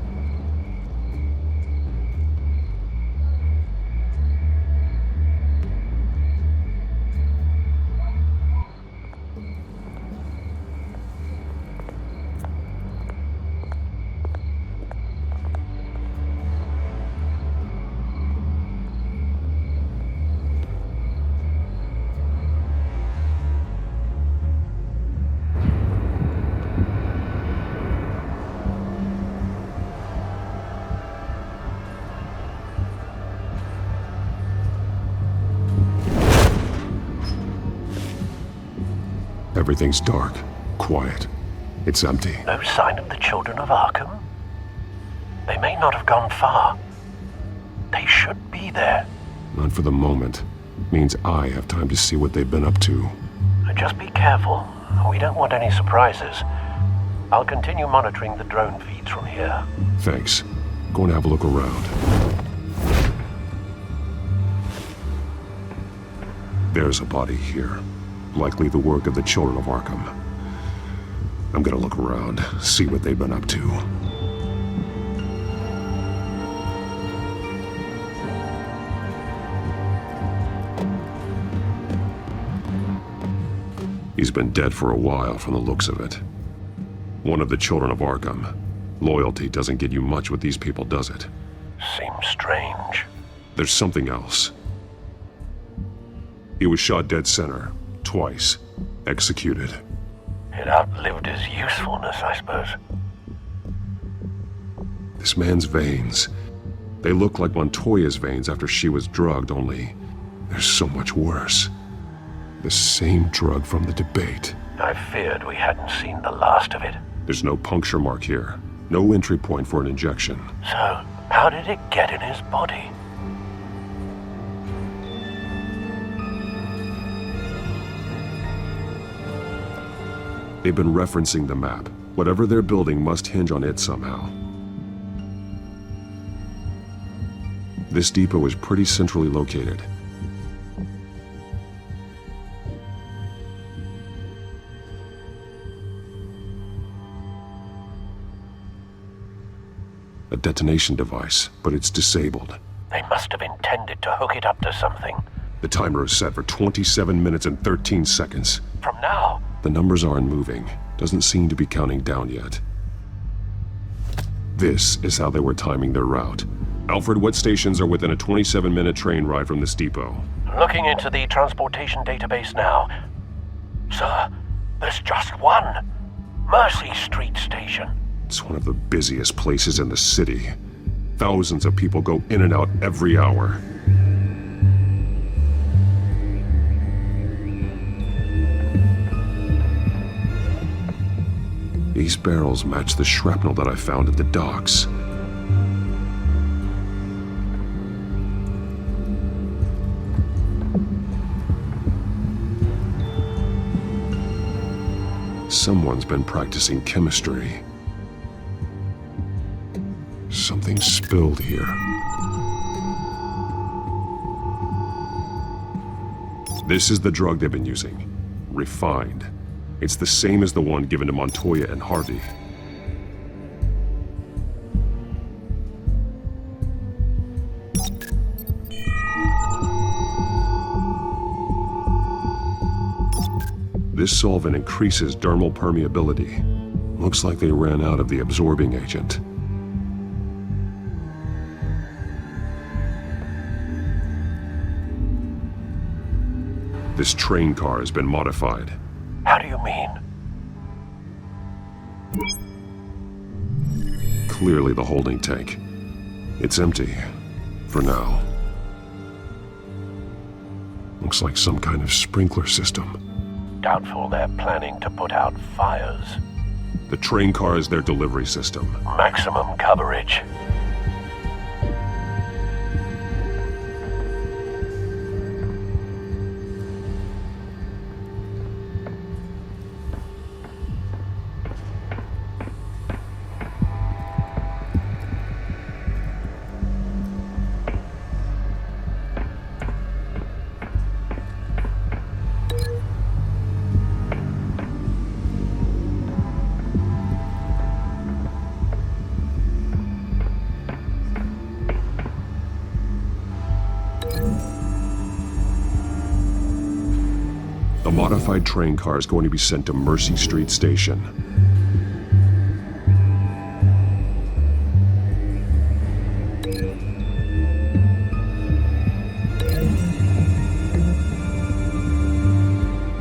Everything's dark, quiet. It's empty. No sign of the Children of Arkham? They may not have gone far. They should be there. Not for the moment. Means I have time to see what they've been up to. Just be careful. We don't want any surprises. I'll continue monitoring the drone feeds from here. Thanks. Go and have a look around. There's a body here. Likely the work of the Children of Arkham. I'm gonna look around, see what they've been up to. He's been dead for a while from the looks of it. One of the Children of Arkham. Loyalty doesn't get you much with these people, does it? Seems strange. There's something else. He was shot dead center. Twice. Executed. It outlived his usefulness, I suppose. This man's veins. They look like Montoya's veins after she was drugged, only they're so much worse. The same drug from the debate. I feared we hadn't seen the last of it. There's no puncture mark here. No entry point for an injection. So, how did it get in his body? They've been referencing the map. Whatever they're building must hinge on it somehow. This depot is pretty centrally located. A detonation device, but it's disabled. They must have intended to hook it up to something. The timer is set for 27 minutes and 13 seconds. From now? The numbers aren't moving. Doesn't seem to be counting down yet. This is how they were timing their route. Alfred, what stations are within a 27-minute train ride from this depot? Looking into the transportation database now. Sir, there's just one. Mercy Street Station. It's one of the busiest places in the city. Thousands of people go in and out every hour. These barrels match the shrapnel that I found at the docks. Someone's been practicing chemistry. Something spilled here. This is the drug they've been using. Refined. It's the same as the one given to Montoya and Harvey. This solvent increases dermal permeability. Looks like they ran out of the absorbing agent. This train car has been modified. How do you mean? Clearly the holding tank. It's empty. For now. Looks like some kind of sprinkler system. Doubtful they're planning to put out fires. The train car is their delivery system. Maximum coverage. The modified train car is going to be sent to Mercy Street Station.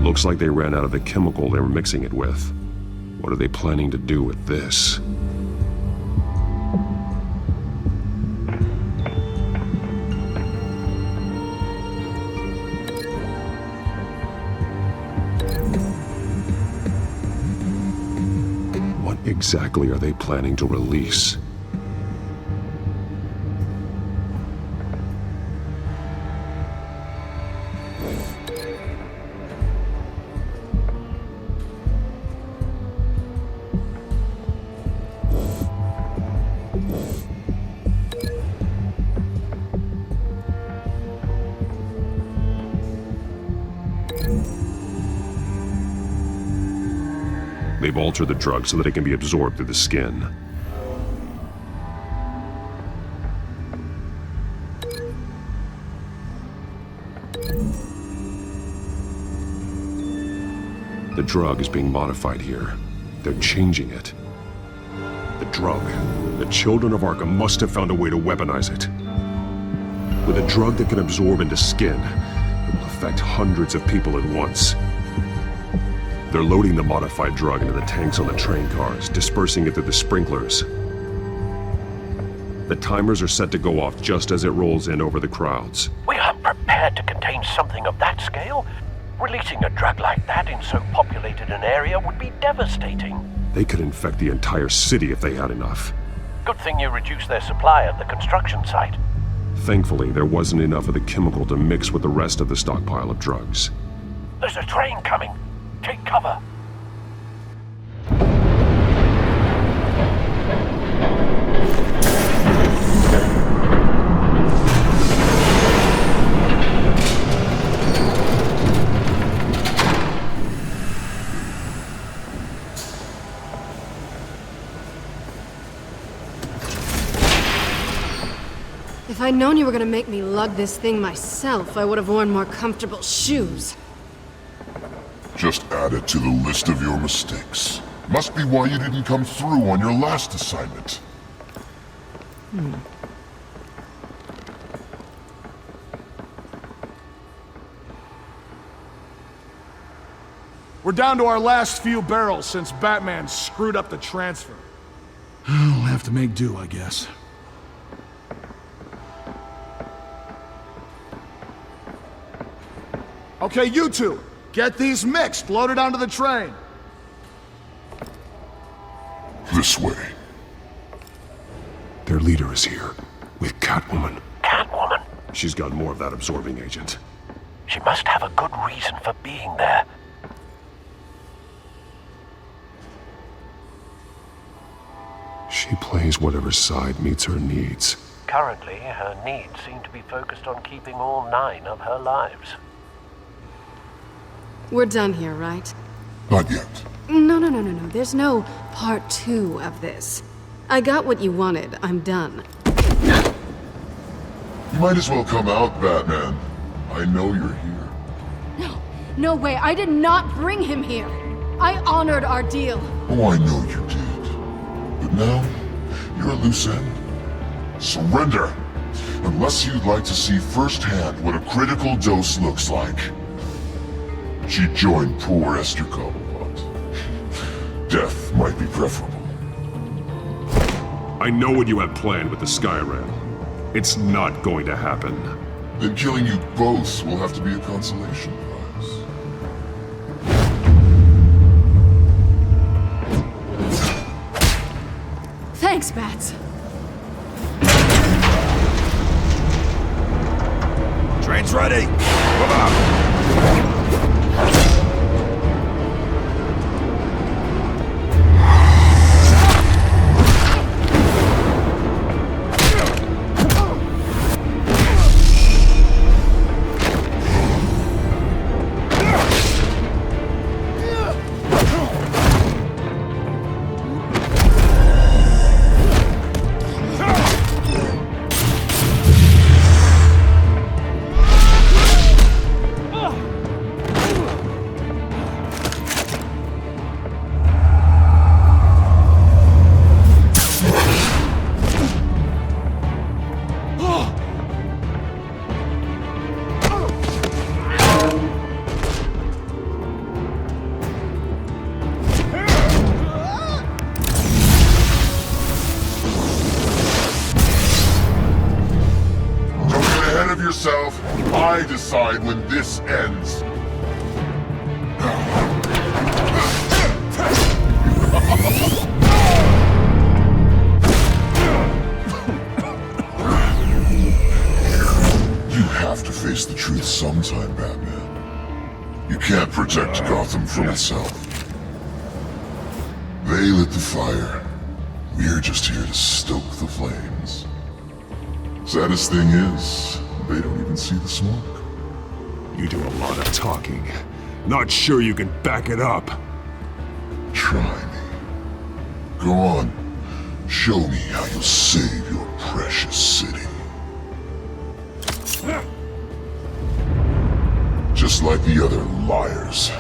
Looks like they ran out of the chemical they were mixing it with. What are they planning to do with this? What exactly are they planning to release? They've altered the drug so that it can be absorbed through the skin. The drug is being modified here. They're changing it. The drug. The children of Arkham must have found a way to weaponize it. With a drug that can absorb into skin, it will affect hundreds of people at once. They're loading the modified drug into the tanks on the train cars, dispersing it through the sprinklers. The timers are set to go off just as it rolls in over the crowds. We aren't prepared to contain something of that scale. Releasing a drug like that in so populated an area would be devastating. They could infect the entire city if they had enough. Good thing you reduced their supply at the construction site. Thankfully, there wasn't enough of the chemical to mix with the rest of the stockpile of drugs. There's a train coming. Take cover. If I'd known you were gonna make me lug this thing myself, I would have worn more comfortable shoes. Just add it to the list of your mistakes. Must be why you didn't come through on your last assignment. We're down to our last few barrels since Batman screwed up the transfer. We'll have to make do, I guess. Okay, you two, get these mixed, loaded onto the train. This way. Their leader is here, with Catwoman. Catwoman? She's got more of that absorbing agent. She must have a good reason for being there. She plays whatever side meets her needs. Currently, her needs seem to be focused on keeping all 9 of her lives. We're done here, right? Not yet. No. There's no part 2 of this. I got what you wanted. I'm done. You might as well come out, Batman. I know you're here. No way. I did not bring him here. I honored our deal. Oh, I know you did. But now, you're a loose end. Surrender! Unless you'd like to see firsthand what a critical dose looks like. She joined poor Esther Cobblepot. Death might be preferable. I know what you had planned with the Skyrim. It's not going to happen. Then killing you both will have to be a consolation prize. Thanks, Bats. Train's ready. Come on. I decide when this ends. You have to face the truth sometime, Batman. You can't protect Gotham from itself. They lit the fire. We're just here to stoke the flames. Saddest thing is, they don't even see the smoke. You do a lot of talking. Not sure you can back it up. Try me. Go on. Show me how you'll save your precious city. Just like the other liars.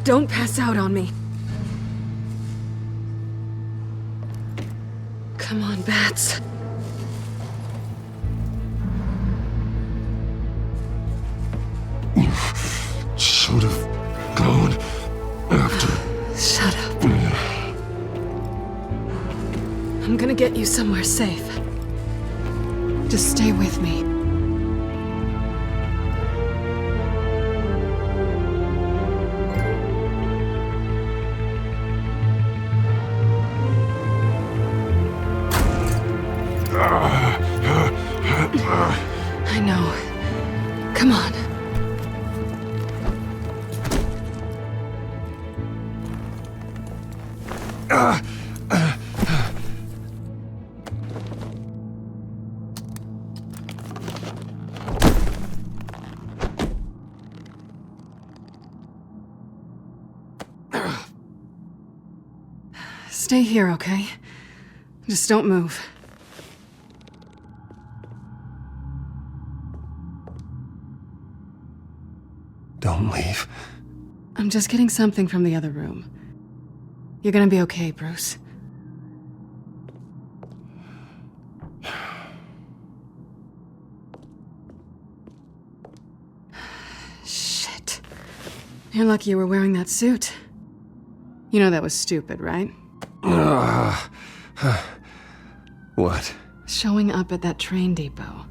Don't pass out on me. Come on, Bats. Should have gone after. Shut up. I'm gonna get you somewhere safe. Just stay with me. I know. Come on. Stay here, okay? Just don't move. Don't leave. I'm just getting something from the other room. You're gonna be okay, Bruce. Shit. You're lucky you were wearing that suit. You know that was stupid, right? What? Showing up at that train depot.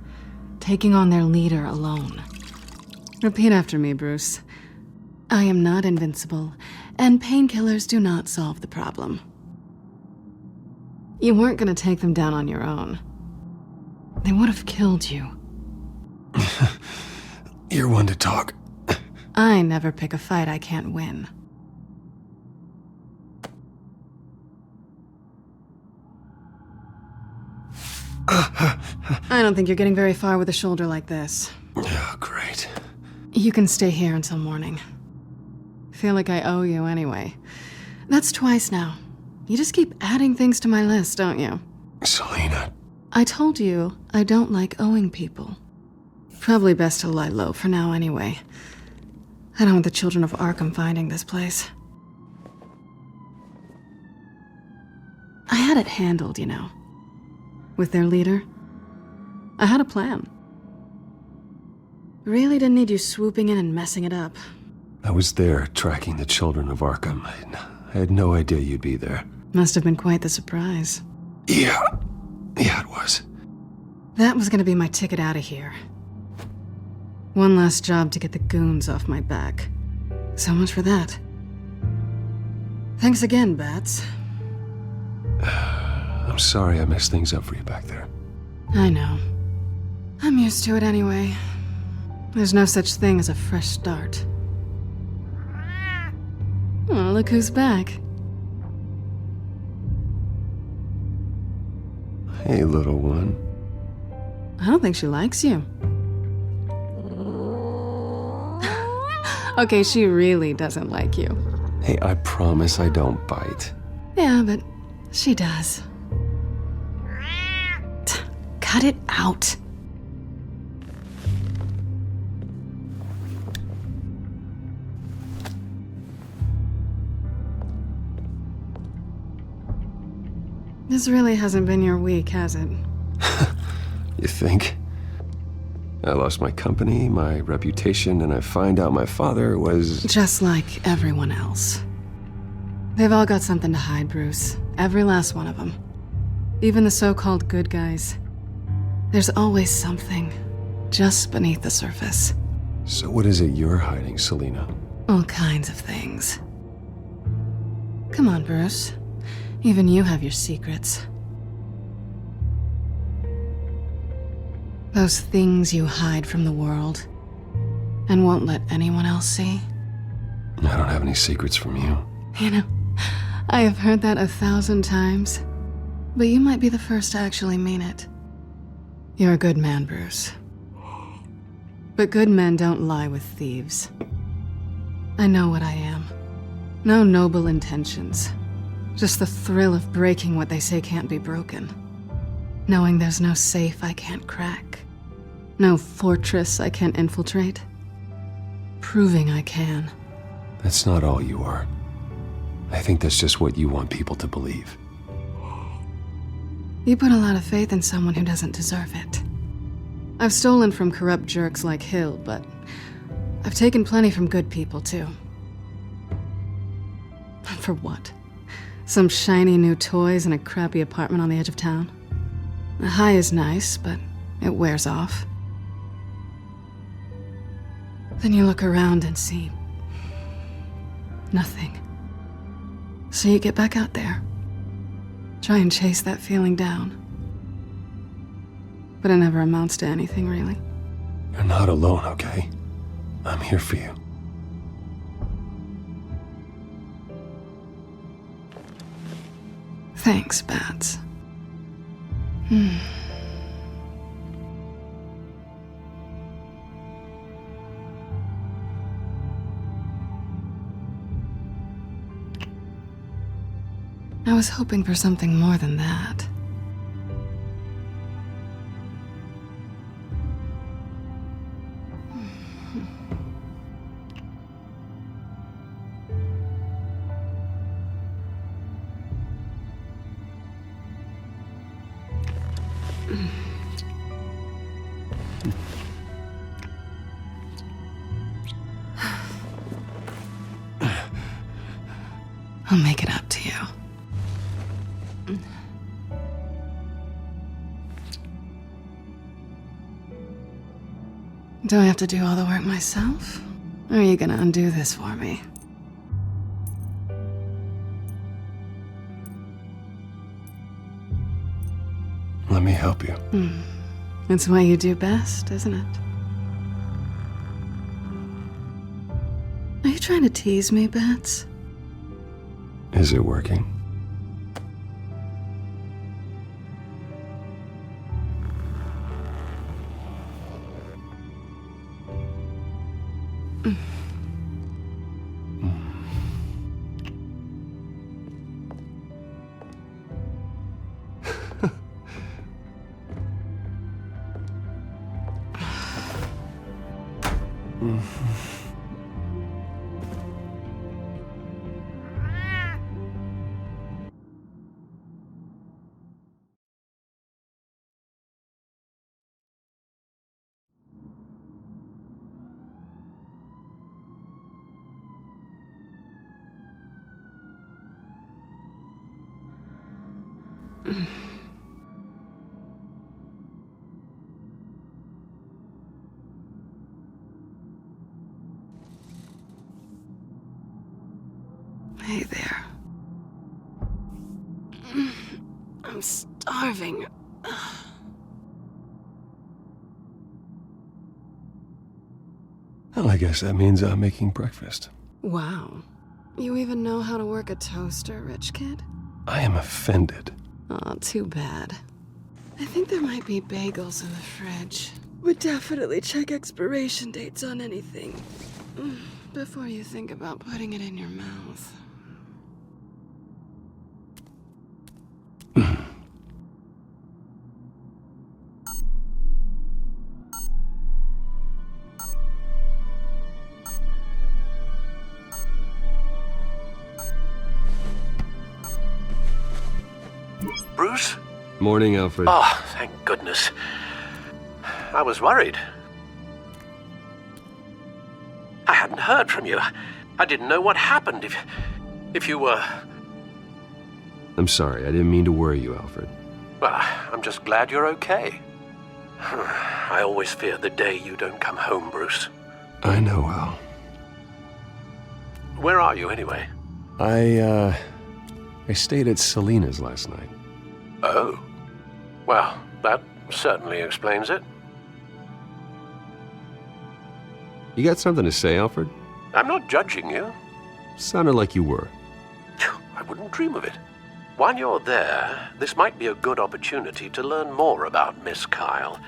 Taking on their leader alone. Repeat after me, Bruce. I am not invincible, and painkillers do not solve the problem. You weren't gonna take them down on your own. They would have killed you. You're one to talk. I never pick a fight I can't win. I don't think you're getting very far with a shoulder like this. Oh, great. You can stay here until morning. Feel like I owe you anyway. That's twice now. You just keep adding things to my list, don't you? Selina. I told you I don't like owing people. Probably best to lie low for now anyway. I don't want the children of Arkham finding this place. I had it handled, you know. With their leader. I had a plan. Really didn't need you swooping in and messing it up. I was there tracking the children of Arkham. I had no idea you'd be there. Must have been quite the surprise. Yeah, it was. That was gonna be my ticket out of here. One last job to get the goons off my back. So much for that. Thanks again, Bats. I'm sorry I messed things up for you back there. I know. I'm used to it anyway. There's no such thing as a fresh start. Oh, look who's back. Hey, little one. I don't think she likes you. Okay, she really doesn't like you. Hey, I promise I don't bite. Yeah, but she does. Cut it out. This really hasn't been your week, has it? You think? I lost my company, my reputation, and I find out my father was... Just like everyone else. They've all got something to hide, Bruce. Every last one of them. Even the so-called good guys. There's always something just beneath the surface. So what is it you're hiding, Selina? All kinds of things. Come on, Bruce. Even you have your secrets. Those things you hide from the world and won't let anyone else see. I don't have any secrets from you. You know, I have heard that 1,000 times, but you might be the first to actually mean it. You're a good man, Bruce. But good men don't lie with thieves. I know what I am. No noble intentions. Just the thrill of breaking what they say can't be broken. Knowing there's no safe I can't crack. No fortress I can't infiltrate. Proving I can. That's not all you are. I think that's just what you want people to believe. You put a lot of faith in someone who doesn't deserve it. I've stolen from corrupt jerks like Hill, but I've taken plenty from good people, too. For what? Some shiny new toys and a crappy apartment on the edge of town? The high is nice, but it wears off. Then you look around and see nothing. So you get back out there. Try and chase that feeling down. But it never amounts to anything, really. You're not alone, okay? I'm here for you. Thanks, Bats. I was hoping for something more than that. I'll make it up to you. Do I have to do all the work myself? Or are you gonna undo this for me? Let me help you. It's what you do best, isn't it? Are you trying to tease me, Bats? Is it working? Hey there. I'm starving. Well, I guess that means I'm making breakfast. Wow. You even know how to work a toaster, rich kid? I am offended. Aw, too bad. I think there might be bagels in the fridge. But definitely check expiration dates on anything before you think about putting it in your mouth. Bruce? Morning, Alfred. Oh, thank goodness. I was worried. I hadn't heard from you. I didn't know what happened if you were... I'm sorry, I didn't mean to worry you, Alfred. Well, I'm just glad you're okay. I always fear the day you don't come home, Bruce. I know, Al. Where are you, anyway? I stayed at Selena's last night. Oh. Well, that certainly explains it. You got something to say, Alfred? I'm not judging you. Sounded like you were. I wouldn't dream of it. While you're there, this might be a good opportunity to learn more about Miss Kyle.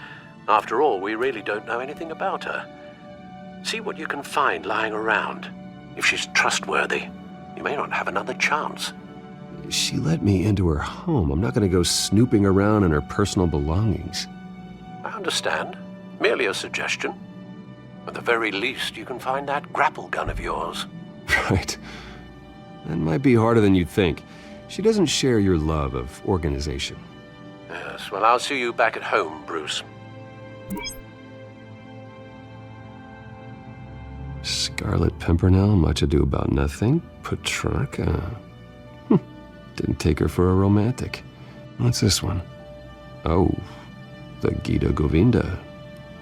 After all, we really don't know anything about her. See what you can find lying around. If she's trustworthy, you may not have another chance. She let me into her home. I'm not going to go snooping around in her personal belongings. I understand. Merely a suggestion. At the very least, you can find that grapple gun of yours. Right. That might be harder than you'd think. She doesn't share your love of organization. Yes, well, I'll see you back at home, Bruce. Scarlet Pimpernel, much ado about nothing. Petrarca. Didn't take her for a romantic. What's this one? Oh, the Gita Govinda.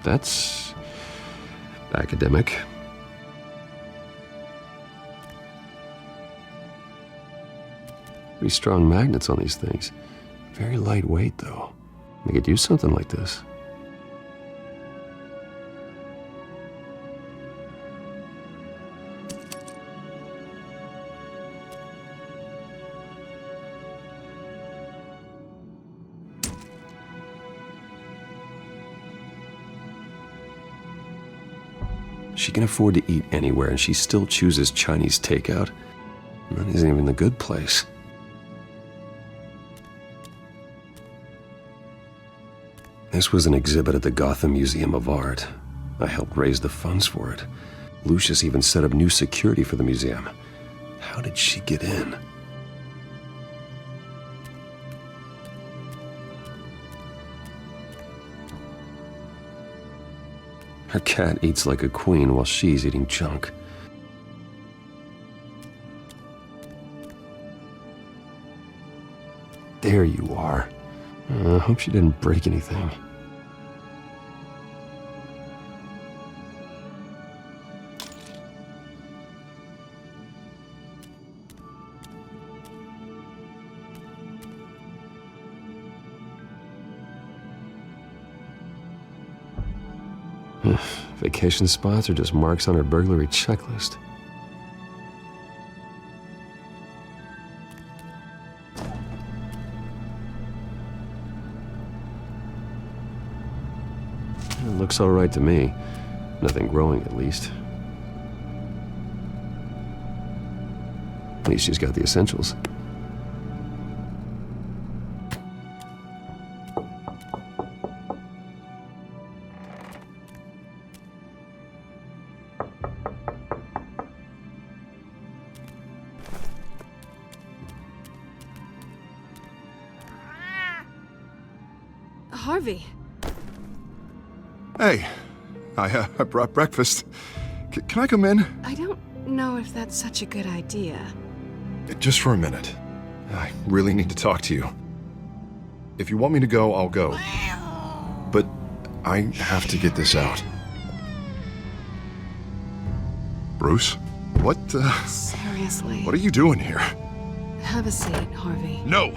That's academic. Pretty strong magnets on these things. Very lightweight, though. They could use something like this. She can afford to eat anywhere, and she still chooses Chinese takeout. And that isn't even the good place. This was an exhibit at the Gotham Museum of Art. I helped raise the funds for it. Lucius even set up new security for the museum. How did she get in? Her cat eats like a queen while she's eating junk. There you are. I hope she didn't break anything. Vacation spots are just marks on her burglary checklist. It looks all right to me. Nothing growing, at least. At least she's got the essentials. Harvey. Hey, I brought breakfast. Can I come in? I don't know if that's such a good idea. Just for a minute. I really need to talk to you. If you want me to go, I'll go. But I have to get this out. Bruce? What, Seriously. What are you doing here? Have a seat, Harvey. No!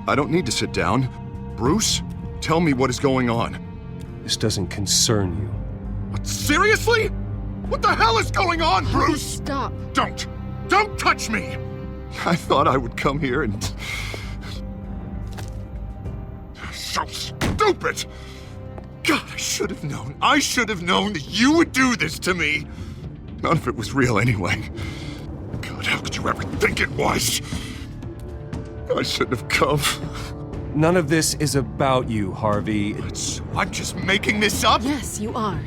I don't need to sit down. Bruce, tell me what is going on. This doesn't concern you. What, seriously? What the hell is going on, Bruce? Stop. Don't touch me! I thought I would come here and... So stupid! God, I should have known. I should have known that you would do this to me. None of it was real anyway. God, how could you ever think it was? I shouldn't have come. None of this is about you, Harvey. I'm just making this up? Yes, you are.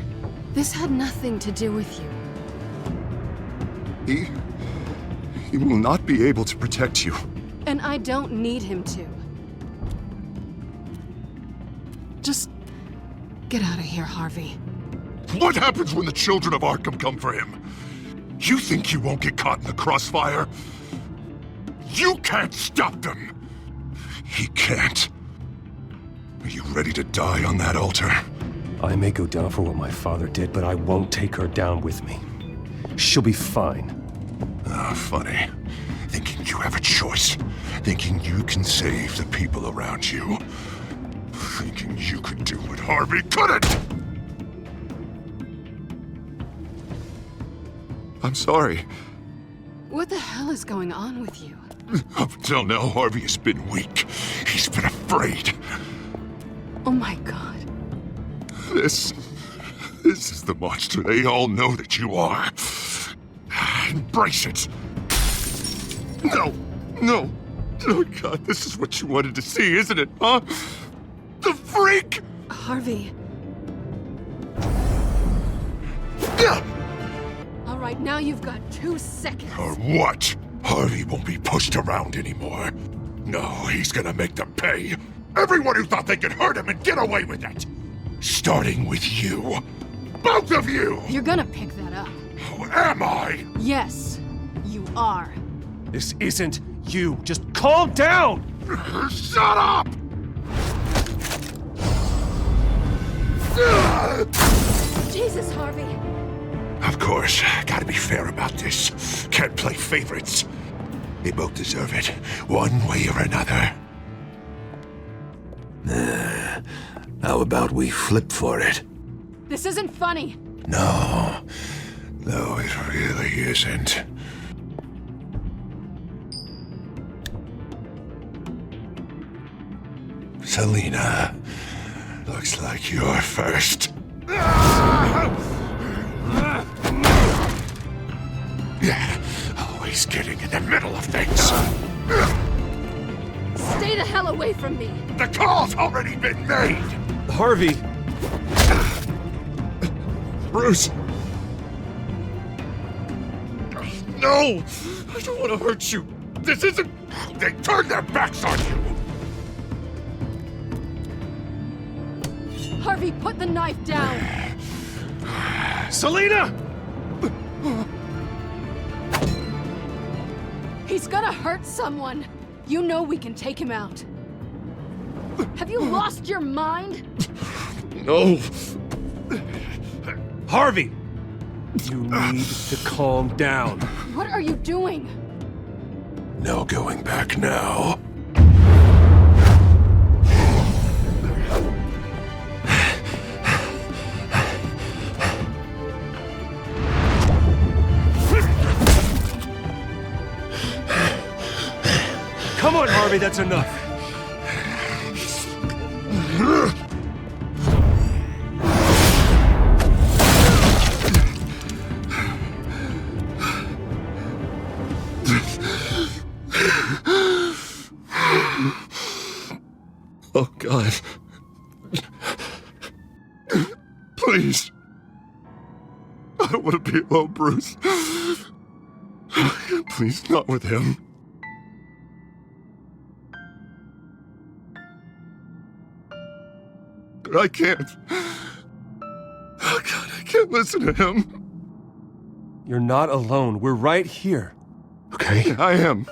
This had nothing to do with you. He will not be able to protect you. And I don't need him to. Just get out of here, Harvey. What happens when the children of Arkham come for him? You think you won't get caught in the crossfire? You can't stop them! He can't. Are you ready to die on that altar? I may go down for what my father did, but I won't take her down with me. She'll be fine. Funny. Thinking you have a choice. Thinking you can save the people around you. Thinking you could do what Harvey couldn't! I'm sorry. What the hell is going on with you? Up until now, Harvey has been weak. He's been afraid. Oh my God. This is the monster they all know that you are. Embrace it. No. Oh God, this is what you wanted to see, isn't it, huh? The freak! Harvey. All right, right, now you've got 2 seconds. Or what? Harvey won't be pushed around anymore. No, he's gonna make them pay. Everyone who thought they could hurt him and get away with it. Starting with you. Both of you! You're gonna pick that up. Who am I? Yes, you are. This isn't you. Just calm down! Shut up! Jesus, Harvey. Of course, gotta be fair about this. Can't play favorites. They both deserve it, one way or another. How about we flip for it? This isn't funny. No, it really isn't. Selina, looks like you're first. Yeah, always getting in the middle of things. Stay the hell away from me. The call's already been made. Harvey! Bruce! No! I don't want to hurt you. This isn't... They turned their backs on you. Harvey, put the knife down. Selina! He's gonna hurt someone. You know we can take him out. Have you lost your mind? No. Harvey! You need to calm down. What are you doing? No going back now. Come on, Harvey, that's enough. Oh, God. Please. I don't want to be alone, Bruce. Please, not with him. But I can't. Oh, God, I can't listen to him. You're not alone. We're right here. Okay, I am.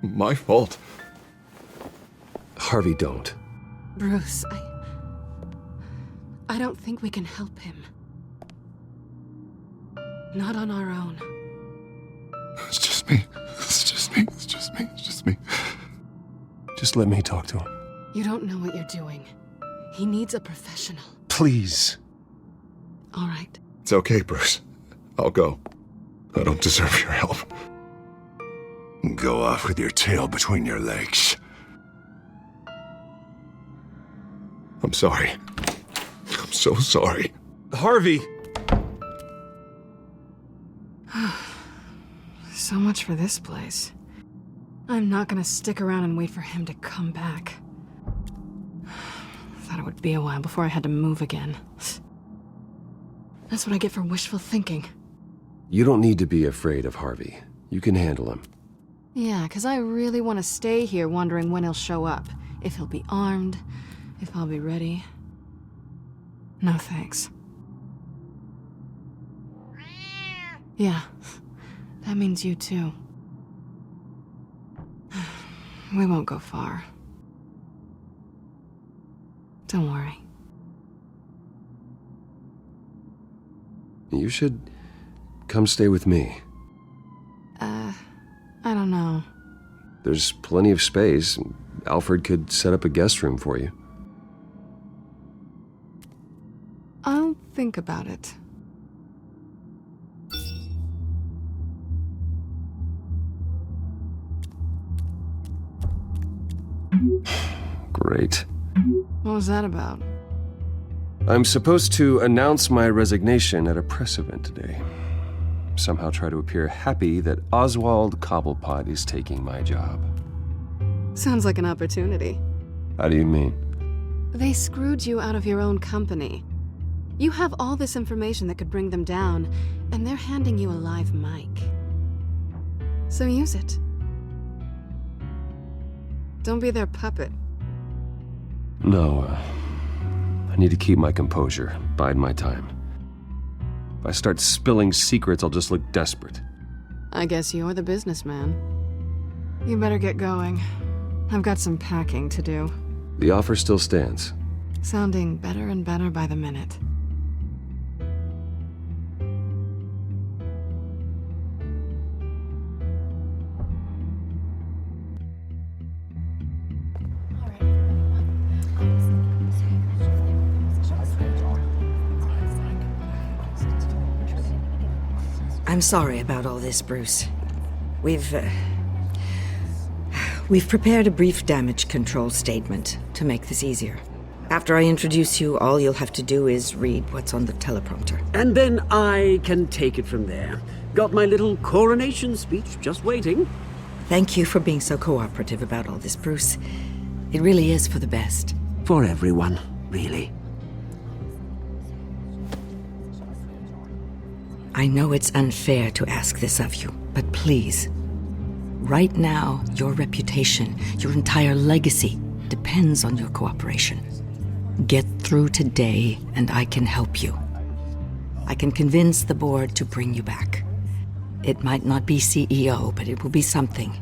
My fault. Harvey, don't. Bruce, I don't think we can help him. Not on our own. It's just me. Just let me talk to him. You don't know what you're doing. He needs a professional. Please. All right. It's okay, Bruce. I'll go. I don't deserve your help. Go off with your tail between your legs. I'm sorry. I'm so sorry. Harvey! So much for this place. I'm not gonna stick around and wait for him to come back. Thought it would be a while before I had to move again. That's what I get for wishful thinking. You don't need to be afraid of Harvey. You can handle him. Yeah, 'cause I really want to stay here wondering when he'll show up. If he'll be armed, if I'll be ready. No thanks. Yeah, that means you too. We won't go far. Don't worry. You should come stay with me. I don't know. There's plenty of space. Alfred could set up a guest room for you. I'll think about it. Great. What was that about? I'm supposed to announce my resignation at a press event today. Somehow try to appear happy that Oswald Cobblepot is taking my job. Sounds like an opportunity. How do you mean? They screwed you out of your own company. You have all this information that could bring them down, and they're handing you a live mic. So use it. Don't be their puppet. No, I need to keep my composure, bide my time. If I start spilling secrets, I'll just look desperate. I guess you're the businessman. You better get going. I've got some packing to do. The offer still stands. Sounding better and better by the minute. I'm sorry about all this, Bruce. We've prepared a brief damage control statement to make this easier. After I introduce you, all you'll have to do is read what's on the teleprompter. And then I can take it from there. Got my little coronation speech just waiting. Thank you for being so cooperative about all this, Bruce. It really is for the best. For everyone, really. I know it's unfair to ask this of you, but please. Right now, your reputation, your entire legacy, depends on your cooperation. Get through today, and I can help you. I can convince the board to bring you back. It might not be CEO, but it will be something.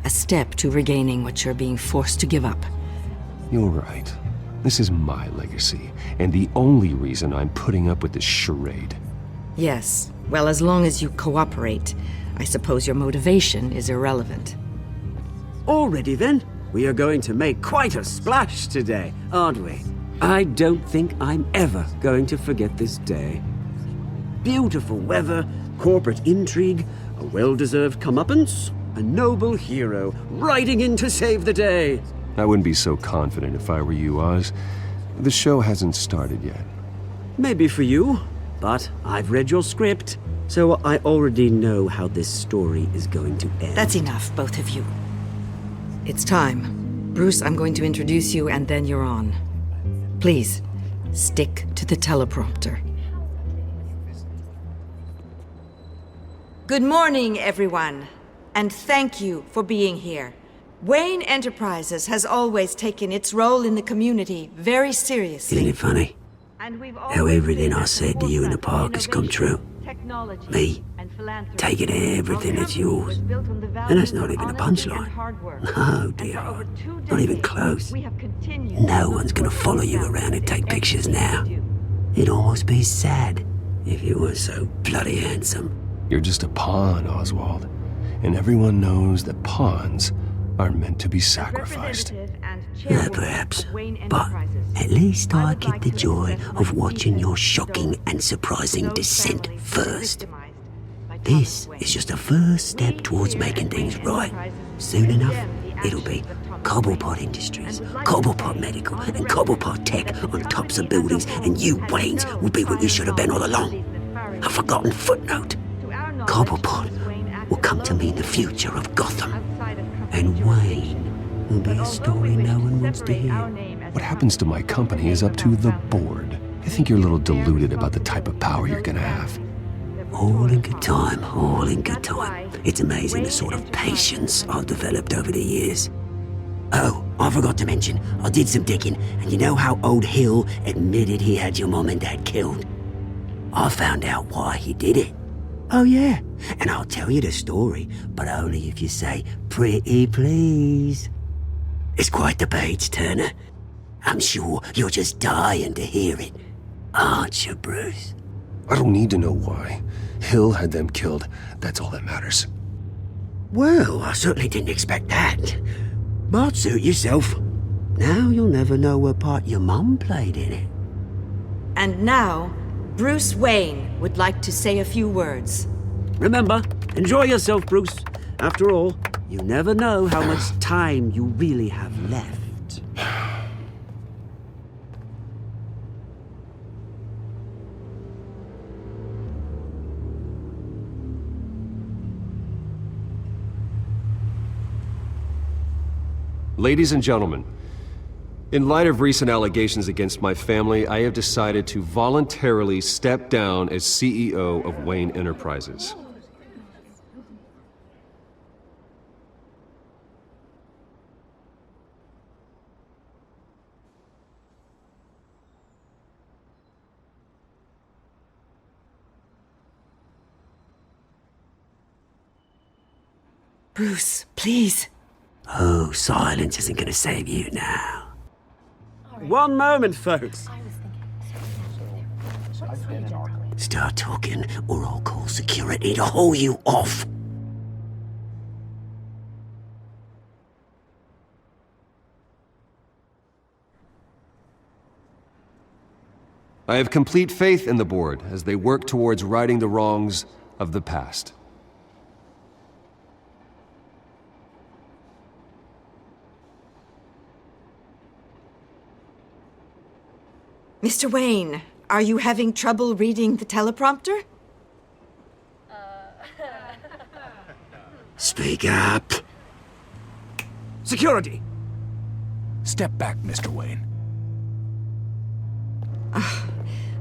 A step to regaining what you're being forced to give up. You're right. This is my legacy, and the only reason I'm putting up with this charade. Yes, well, as long as you cooperate, I suppose your motivation is irrelevant. Already then, we are going to make quite a splash today, aren't we? I don't think I'm ever going to forget this day. Beautiful weather, corporate intrigue, a well-deserved comeuppance, a noble hero riding in to save the day. I wouldn't be so confident if I were you, Oz. The show hasn't started yet. Maybe for you, but I've read your script, so I already know how this story is going to end. That's enough, both of you. It's time. Bruce, I'm going to introduce you, and then you're on. Please, stick to the teleprompter. Good morning, everyone, and thank you for being here. Wayne Enterprises has always taken its role in the community very seriously. Isn't it funny? How everything I said to you in the park has come true. Me, taking everything that's yours. And that's not even a punchline. No, dear. Not even close. No one's gonna follow you around and take pictures now. It'd almost be sad if you weren't so bloody handsome. You're just a pawn, Oswald. And everyone knows that pawns are meant to be sacrificed. Perhaps. But at least I get the joy of watching your shocking and surprising descent first. This is just a first step towards making things right. Soon enough, it'll be Cobblepot Industries, Cobblepot Medical, and Cobblepot Tech on tops of buildings, and you, Waynes, will be what you should have been all along. A forgotten footnote. Cobblepot will come to mean the future of Gotham. And Wayne will be a story no one wants to hear. What happens to my company is up to the board. I think you're a little deluded about the type of power you're gonna have. All in good time, all in good time. It's amazing the sort of patience I've developed over the years. Oh, I forgot to mention, I did some digging, and you know how old Hill admitted he had your mom and dad killed? I found out why he did it. Oh yeah, and I'll tell you the story, but only if you say, "Pretty please." It's quite the page turner. I'm sure you're just dying to hear it, aren't you, Bruce? I don't need to know why. Hill had them killed. That's all that matters. Well, I certainly didn't expect that. But suit yourself. Now you'll never know what part your mum played in it. And now, Bruce Wayne would like to say a few words. Remember, enjoy yourself, Bruce. After all, you never know how much time you really have left. Ladies and gentlemen, In light of recent allegations against my family, I have decided to voluntarily step down as CEO of Wayne Enterprises. Bruce, please. Oh, silence isn't going to save you now. One moment, folks. Start talking, or I'll call security to haul you off. I have complete faith in the board as they work towards righting the wrongs of the past. Mr. Wayne, are you having trouble reading the teleprompter? Speak up. Security! Step back, Mr. Wayne.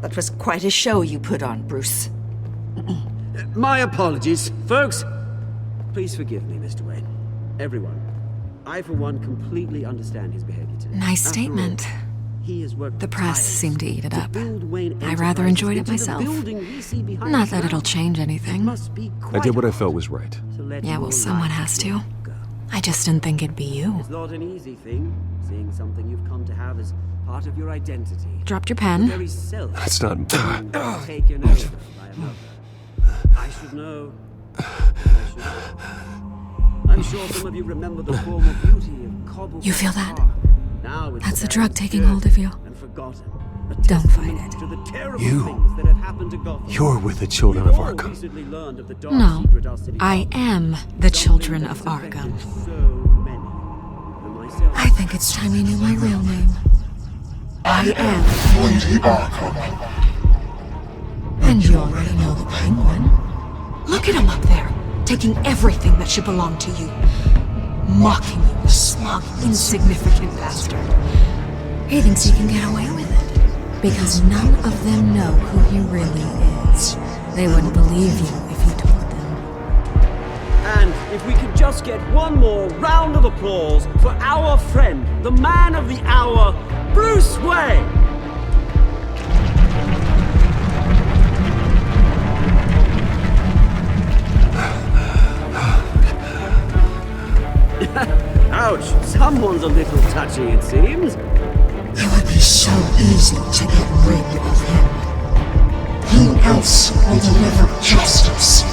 That was quite a show you put on, Bruce. My apologies. Folks, please forgive me, Mr. Wayne. Everyone. I, for one, completely understand his behavior today. Nice After statement. all, he has worked The press seemed to eat it up. I rather Enterprises enjoyed it into the myself. building we see behind Not us that now. it'll change anything. I did what I felt was right. Yeah, well, someone has to. I just didn't think it'd be you. It's not an easy thing, seeing something you've come to have as part of your identity. Dropped your The pen. very self That's not... taken over by another. I should know. I'm sure some of you remember the former beauty of Cobble. You feel that? Now it's That's the very drug taking obscure hold of you. and forgotten. Don't fight it. To the terrible You. things that have happened to Gotham. You're with the children of Arkham. Recently learned of the dark No, secret our city I am the children of Arkham. I think it's time you knew my real name. I am. Lady Arkham. And you already know the Penguin. Look at him up there, taking everything that should belong to you. Mocking you, smug, insignificant bastard. He thinks he can get away with it. Because none of them know who he really is. They wouldn't believe you if you told them. And if we could just get one more round of applause for our friend, the man of the hour, Bruce Wayne! Ouch, someone's a little touchy, it seems. It would be so easy to get rid of him. Who else will deliver justice?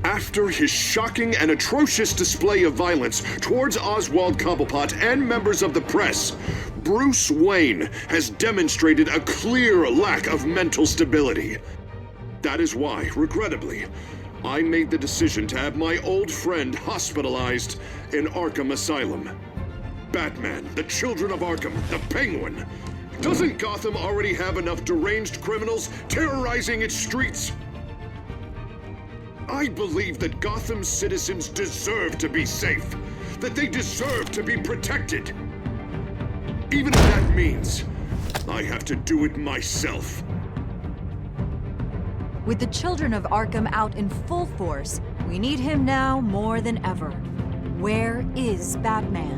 After his shocking and atrocious display of violence towards Oswald Cobblepot and members of the press, Bruce Wayne has demonstrated a clear lack of mental stability. That is why, regrettably, I made the decision to have my old friend hospitalized in Arkham Asylum. Batman, the Children of Arkham, the Penguin. Doesn't Gotham already have enough deranged criminals terrorizing its streets? I believe that Gotham's citizens deserve to be safe, that they deserve to be protected. Even if that means I have to do it myself. With the Children of Arkham out in full force, we need him now more than ever. Where is Batman?